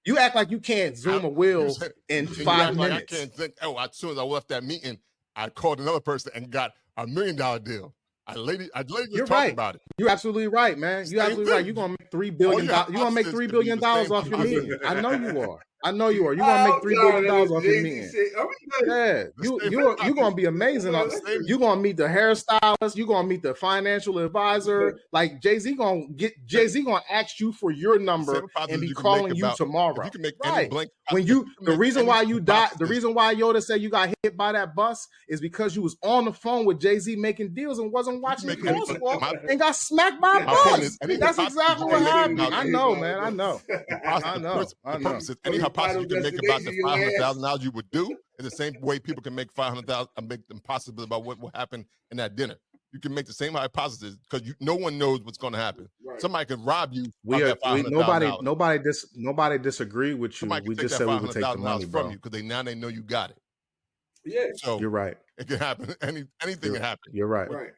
you act like you can't zoom a will in 5 minutes. Like I can't think. As soon as I left that meeting, I called another person and got $1 million deal. I literally You're talked right. about it. You're absolutely right, man. You're absolutely right. You're gonna make $3 billion. You're gonna make $3 billion off your meeting. I know you are. I know you are. You're gonna make $3 billion off your meeting. Yeah, you're gonna be amazing. You're gonna meet the hairstylist. You're gonna meet the financial advisor. Like Jay-Z gonna ask you for your number and be calling you tomorrow. You can make right. The reason why you died, the reason why Yoda said you got hit by that bus is because you was on the phone with Jay-Z making deals and wasn't watching the crosswalk and got smacked by a bus. That's exactly what happened. I know, man. I know. How possible you can make about the $500,000 you would do is the same way people can make $500,000 and make them possible about what will happen in that dinner. You can make the same hypothesis because no one knows what's going to happen. Right. Somebody could rob you. Nobody disagree with you. We just said we would take the money from you because they know you got it. Yeah, so you're right. It can happen. Anything can happen. You're right. Right.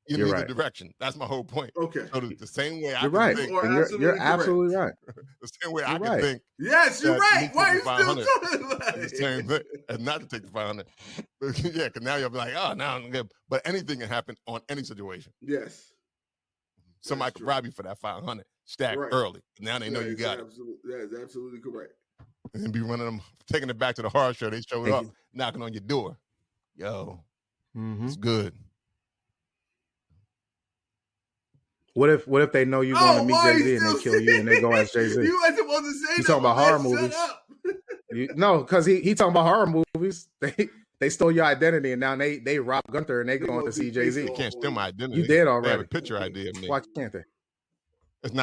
In either direction. That's my whole point. Okay. So the same way you're right. Think, you're absolutely right. The same way I can think. Yes, you're right. Why are you still doing that? The same thing. And not to take the 500. Yeah, because now you'll be like, oh, now I'm good. But anything can happen on any situation. Yes. Somebody could rob you for that 500 stack early. Now they know you got it. That is absolutely correct. And be running them, taking it back to the horror show. They showed up, knocking on your door. Yo, it's good. What if they know you're going to meet Jay-Z and they kill you and they go as Jay-Z? You ain't supposed to say you talking about horror movies. No, because he talking about horror movies. They stole your identity and now they rob Gunther and they going to see Jay-Z. You can't steal my identity. You did already. They have a picture ID of me. Why can't they? It's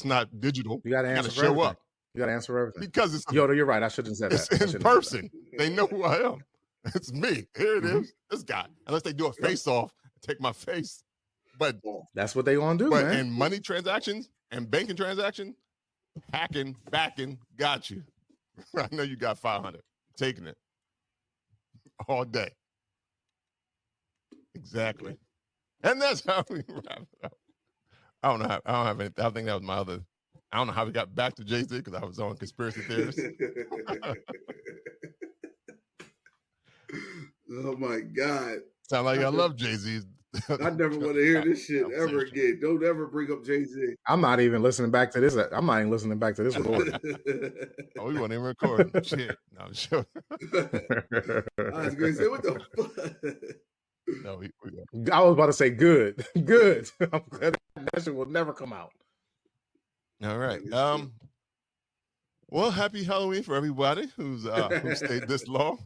not digital. You got to answer. Show up. You got to answer everything. Because it's Yoda, you're right. I shouldn't have said that. It's in person. They know who I am. It's me. Here it is. This guy. Unless they do a face-off, take my face. But that's what they gonna do, but man. in money transactions and banking transactions, hacking, backing, got you. I know you got 500. Taking it all day. Exactly. And that's how we wrap it up. I don't have anything. I think that was my other. I don't know how we got back to Jay-Z because I was on conspiracy theories. Oh my God. Sound like I love Jay-Z. I never want to hear this shit ever again. Don't ever bring up Jay-Z. I'm not even listening back to this. I'm not even listening back to this recording. Oh, we won't even record. Shit. No, I'm sure. I was going to say, what the fuck? No, I was about to say good. Good. I'm glad that shit will never come out. All right. Well, happy Halloween for everybody who stayed this long.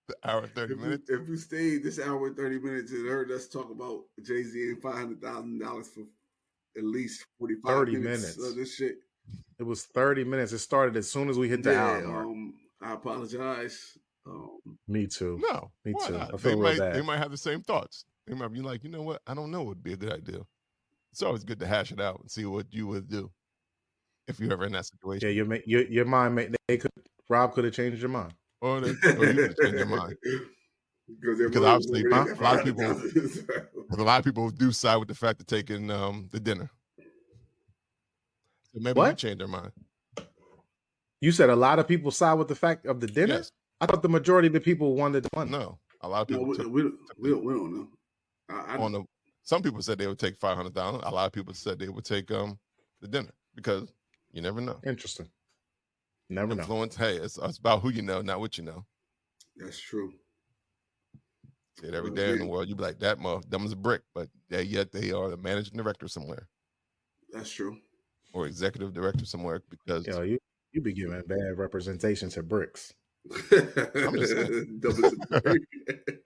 The hour 30 minutes. If you stayed this hour and 30 minutes and heard us talk about Jay-Z and $500,000 for at least 45 minutes of this shit. It was 30 minutes. It started as soon as we hit the hour mark. I apologize. Me too. No, me too. Not? I feel they might have the same thoughts. They might be like, you know what? I don't know what would be a good idea. It's always good to hash it out and see what you would do if you're ever in that situation. Yeah, your mind Rob could have changed your mind. Or you could have changed your mind. Because obviously a lot of people do side with the fact of taking the dinner. So maybe you change their mind. You said a lot of people side with the fact of the dinner? Yes. I thought the majority of the people wanted the money. No, a lot of people. We don't know. Some people said they would take $500,000. A lot of people said they would take the dinner because you never know. Interesting. Never Influence. Know. Hey, it's about who you know, not what you know. That's true. See it every day in the world. You be like, that dumb as a brick, but yet they are the managing director somewhere. That's true. Or executive director somewhere because you be giving bad representation to bricks. I'm just saying.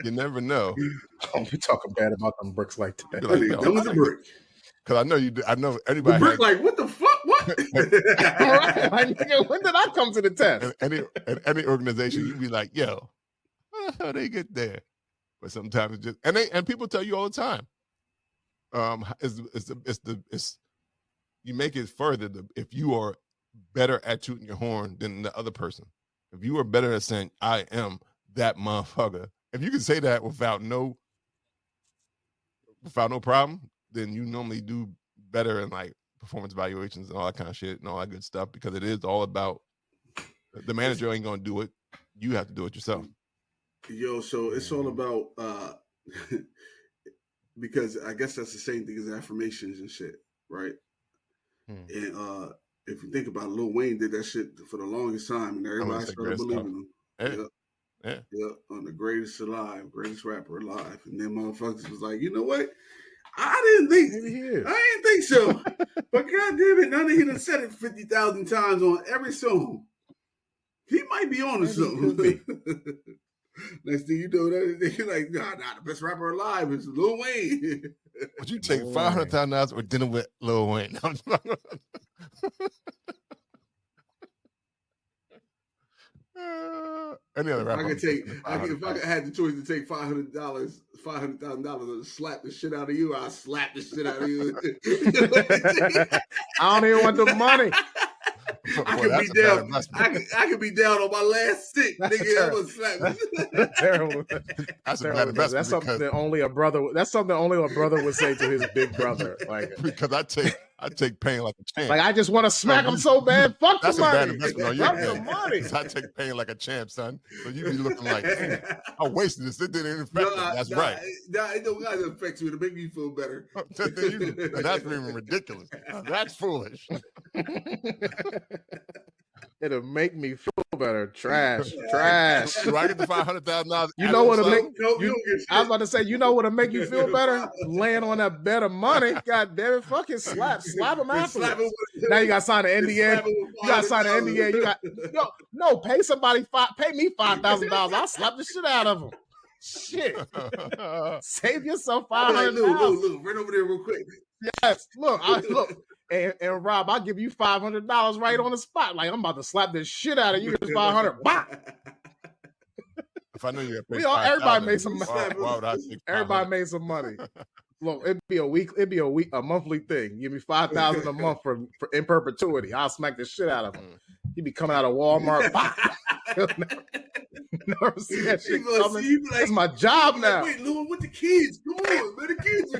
You never know. Don't be talking bad about them bricks like that. Like, dumb as a brick. Because I know you. I know anybody. The brick, like, what the fuck? What? Right, like, nigga, when did I come to the test? Any organization, you be like, yo, how they get there? But sometimes it's just and people tell you all the time. It's you make it further if you are better at tooting your horn than the other person. If you are better at saying I am that motherfucker, if you can say that without no problem, then you normally do better in like performance evaluations and all that kind of shit and all that good stuff because it is all about the manager ain't gonna do it. You have to do it yourself. Yo, so it's all about because I guess that's the same thing as affirmations and shit, right? And if you think about it, Lil Wayne did that shit for the longest time and everybody started believing him. Yeah, on the greatest alive, greatest rapper alive. And then motherfuckers was like, you know what? I didn't think so. But goddamn it, now that he done said it 50,000 times on every song, he might be on to something. Next thing you know, they're like, nah, the best rapper alive is Lil Wayne. Would you take $500,000 or dinner with Lil Wayne? Any other rapper? If I had the choice to take $500,000, I'd slap the shit out of you. I'll slap the shit out of you. I don't even want the money. I could be down. I could be down on my last stick, nigga. I'm gonna slap. That's a bad investment. That's something that only a brother. That's something only a brother would say to his big brother. Like because I take pain like a champ. Like I just want to smack him so bad. Fuck the money. That's a bad investment on your the money. I take pain like a champ, son. So you be looking like I wasted this. It didn't affect me. That's right. It don't gotta affect you to make me feel better. That's even ridiculous. That's foolish. It'll make me feel better. Trash. Do I get the $500,000? You know what'll make I was about to say, you know what'll make you feel better? Laying on that bed of money. God damn it, fucking slap him afterwards. Now you got to sign an NDA. You got to sign an NDA. You got pay me $5,000. I'll slap the shit out of him. Shit. Save yourself $500. Look, run over there real quick. Yes, look. And Rob, I'll give you $500 right on the spot. Like I'm about to slap this shit out of you. Here's $500. If I knew you had everybody made some money. Everybody made some money. Look, it'd be a monthly thing. Give me $5,000 a month for in perpetuity. I'll smack the shit out of him. He'd be coming out of Walmart. Never see that shit coming. That's my job now. Wait, Lou, with the kids. Come on, man. The kids.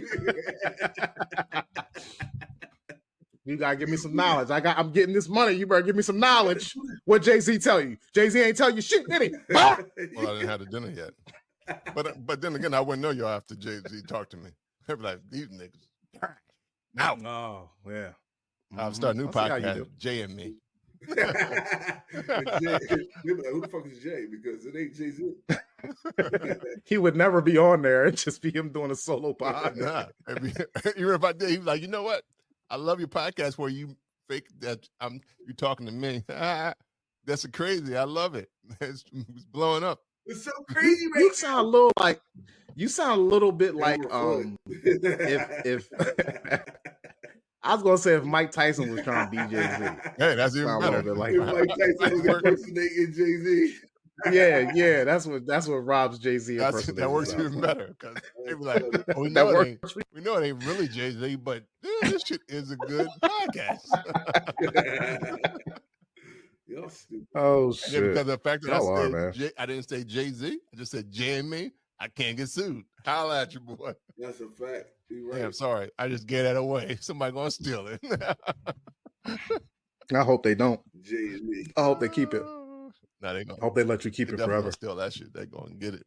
You gotta give me some knowledge. I'm getting this money. You better give me some knowledge. What Jay-Z tell you? Jay-Z ain't tell you shit, did he? Well, I didn't have the dinner yet. But then again, I wouldn't know y'all after Jay-Z talked to me. They'd be like, these niggas. Now. Oh, yeah. I'll start a new podcast, Jay and me. Jay, they'll be like, who the fuck is Jay? Because it ain't Jay-Z. He would never be on there. It'd just be him doing a solo pod. Nah. Even if I did, he'd be like, you know what? I love your podcast where you fake that you talking to me. That's crazy. I love it. It's blowing up. It's so crazy, man. You sound a little like bit like if I was gonna say if Mike Tyson was trying to be Jay-Z. Hey, that's even better. Like if Mike Tyson was impersonating Jay-Z. Yeah, that's what Rob's Jay-Z that works even better because they be like, oh, we know it ain't really Jay-Z, but this shit is a good podcast. Y'all stupid. Oh shit! Yeah, because of the fact that I I didn't say Jay-Z, I just said Jay and me. I can't get sued. Holla at you, boy. That's a fact. You're right. Yeah, I'm sorry. I just gave that away. Somebody gonna steal it. I hope they don't. Jay and me. I hope they keep it. No, they gonna. I hope they let you keep it forever. Steal that shit. They gonna get it.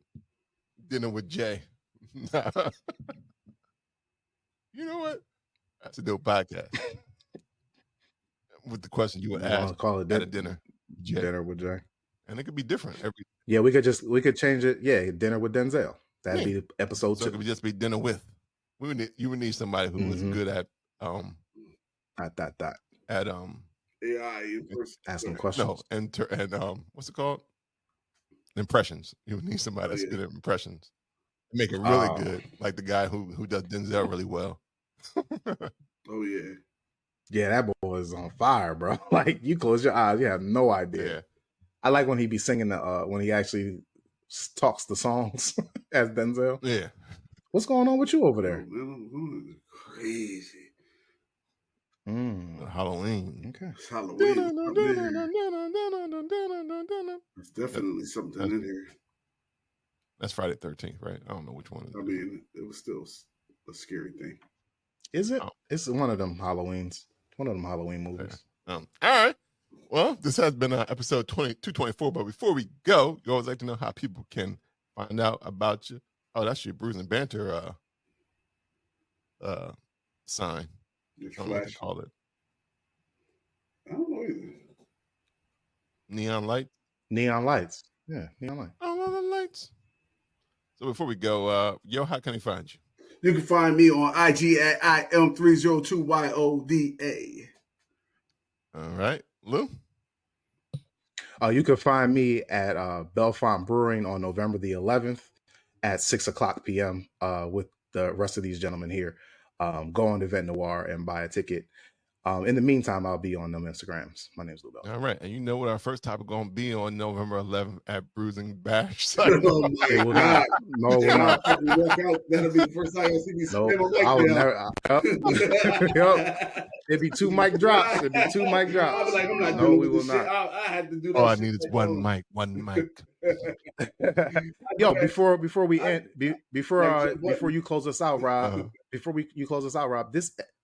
Dinner with Jay. You know what? That's a dope podcast. With the question you would ask, call it at a dinner. Dinner with Jay. And it could be different every. Yeah, we could change it. Yeah, dinner with Denzel. That'd be episode 2. It could just be dinner with. You would need somebody who was good at at AI asking questions. No, and what's it called? Impressions. You would need somebody that's good at impressions. Make it really good, like the guy who does Denzel really well. Oh yeah. Yeah, that boy is on fire, bro. Like you close your eyes, you have no idea. Yeah. I like when he be singing when he actually talks the songs as Denzel. Yeah. What's going on with you over there? Crazy. Halloween. Okay. It's Halloween. There's definitely something in here. That's Friday 13th, right? I don't know which one. I mean, it was still a scary thing. Is it? Oh. It's one of them Halloweens. One of them Halloween movies. All right. Well, this has been episode 224. But before we go, you always like to know how people can find out about you. Oh, that's your Brews and Banter sign. I don't know what they call it. I don't know either. Neon light? Neon lights. Yeah, neon light. I love the lights. So before we go, how can they find you? You can find me on IG at IM302YODA. All right. Lou? You can find me at Bellefonte Brewing on November the 11th at 6:00 p.m. With the rest of these gentlemen here. Go on to Vet Noir and buy a ticket. In the meantime, I'll be on them Instagrams. My name's Lou Bell. All right. And you know what our first topic going to be on November 11th at Bruising Bash. Oh my God. No, we're not. That'll be the first time you'll see me spin a mic I would down. never. It'd be 2 mic drops. It'd be 2 mic drops. I'm not no, doing we will not. I had to do that. All I need is one mic. Yo, before we end, before you close us out, Rob. Before you close us out, Rob.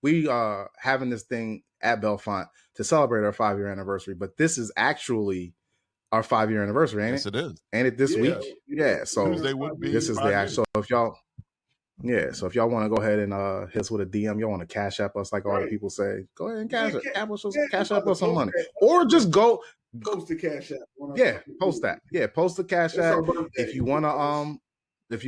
We are having this thing at Bellefonte to celebrate our 5-year anniversary, but this is actually our 5-year anniversary, ain't it? Yes, it is. Ain't it this week? Yeah. So Tuesday would be this is the actual. So if y'all want to go ahead and hit us with a DM, y'all want to cash app us like all the people say, go ahead and cash up us some money, or just go post the cash app. Yeah, post that. Yeah, post the cash app if you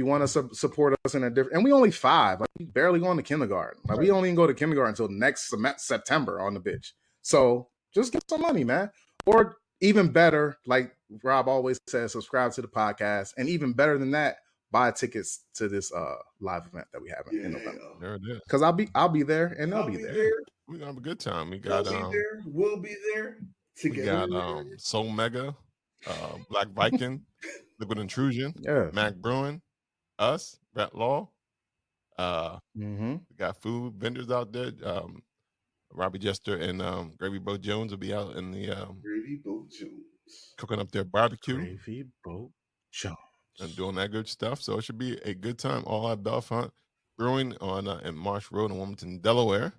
want to support us in a different. And we only 5. Like, we barely going to kindergarten. Like we only even go to kindergarten until next September on the bitch. So just get some money, man. Or even better, like Rob always says, subscribe to the podcast, and even better than that, buy tickets to this live event that we have in November. There it is. Because I'll be there and they'll be there. We're gonna have a good time. We got we'll be there together. We got Soul Mega, Black Viking, Liquid Intrusion, Mac Brewing, us, Brett Law. We got food vendors out there. Robbie Jester and Gravy Boat Jones will be out in the Gravy Boat Jones cooking up their barbecue. Gravy Boat Jones. And doing that good stuff. So it should be a good time all at Bellefonte Brewing on in Marsh Road in Wilmington, Delaware.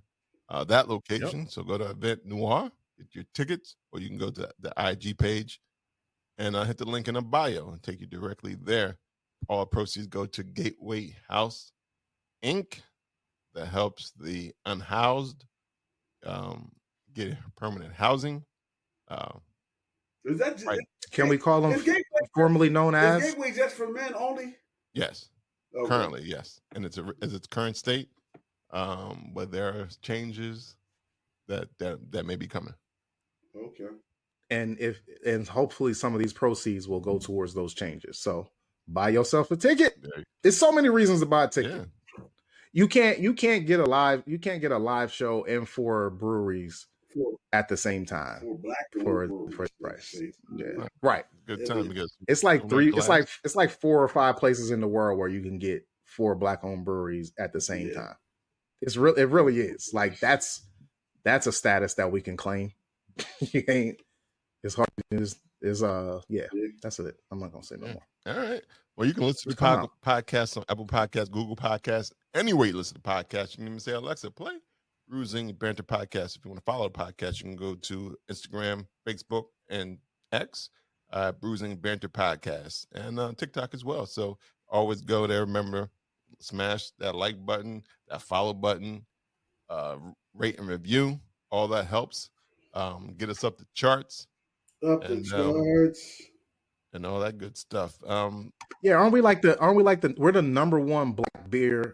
That location. Yep. So go to Event Noir. get your tickets, or you can go to the IG page and hit the link in the bio and take you directly there. All proceeds go to Gateway House Inc. that helps the unhoused get permanent housing. Is that Right. Can we call them Gateway, formerly known as? Is Gateway just for men only? Yes. Okay. Currently, yes. And it's its current state. But there are changes that may be coming. Okay. And hopefully some of these proceeds will go towards those changes. So buy yourself a ticket. There's so many reasons to buy a ticket. Yeah. You can't get a live show and 4 breweries at the same time for the price. Yeah. Right. Good time because it's like it's like 4 or 5 places in the world where you can get 4 Black-owned breweries at the same time. It really is. Like that's a status that we can claim. You ain't. It's hard. That's it. I'm not gonna say no more. All right. Well, you can listen to the podcast on Apple Podcasts, Google Podcasts, anywhere you listen to podcasts. You can even say, Alexa, play Brewsing Banter Podcast. If you want to follow the podcast, you can go to Instagram, Facebook, and X, Brewsing Banter Podcast, and TikTok as well. So always go there. Remember, smash that like button, that follow button, rate and review. All that helps. Get us up the charts. And all that good stuff. Aren't we we're the number 1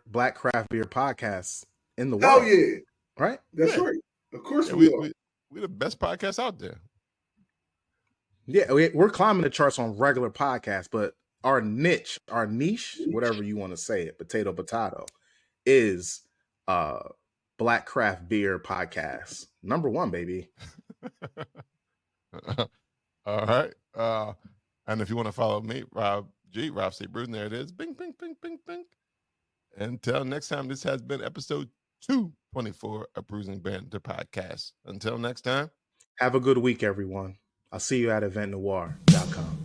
black craft beer podcast in the world. Oh yeah. Right? That's right. Of course we are. We're the best podcast out there. Yeah, we're climbing the charts on regular podcasts, but our niche, whatever you want to say it, potato, is black craft beer podcast. Number 1, baby. All right. And if you want to follow me, Rob State Brewing, there it is. Bing, bing, bing, bing, bing. Until next time, this has been episode 224 of Brewsing Banter Podcast. Until next time. Have a good week, everyone. I'll see you at eventnoir.com.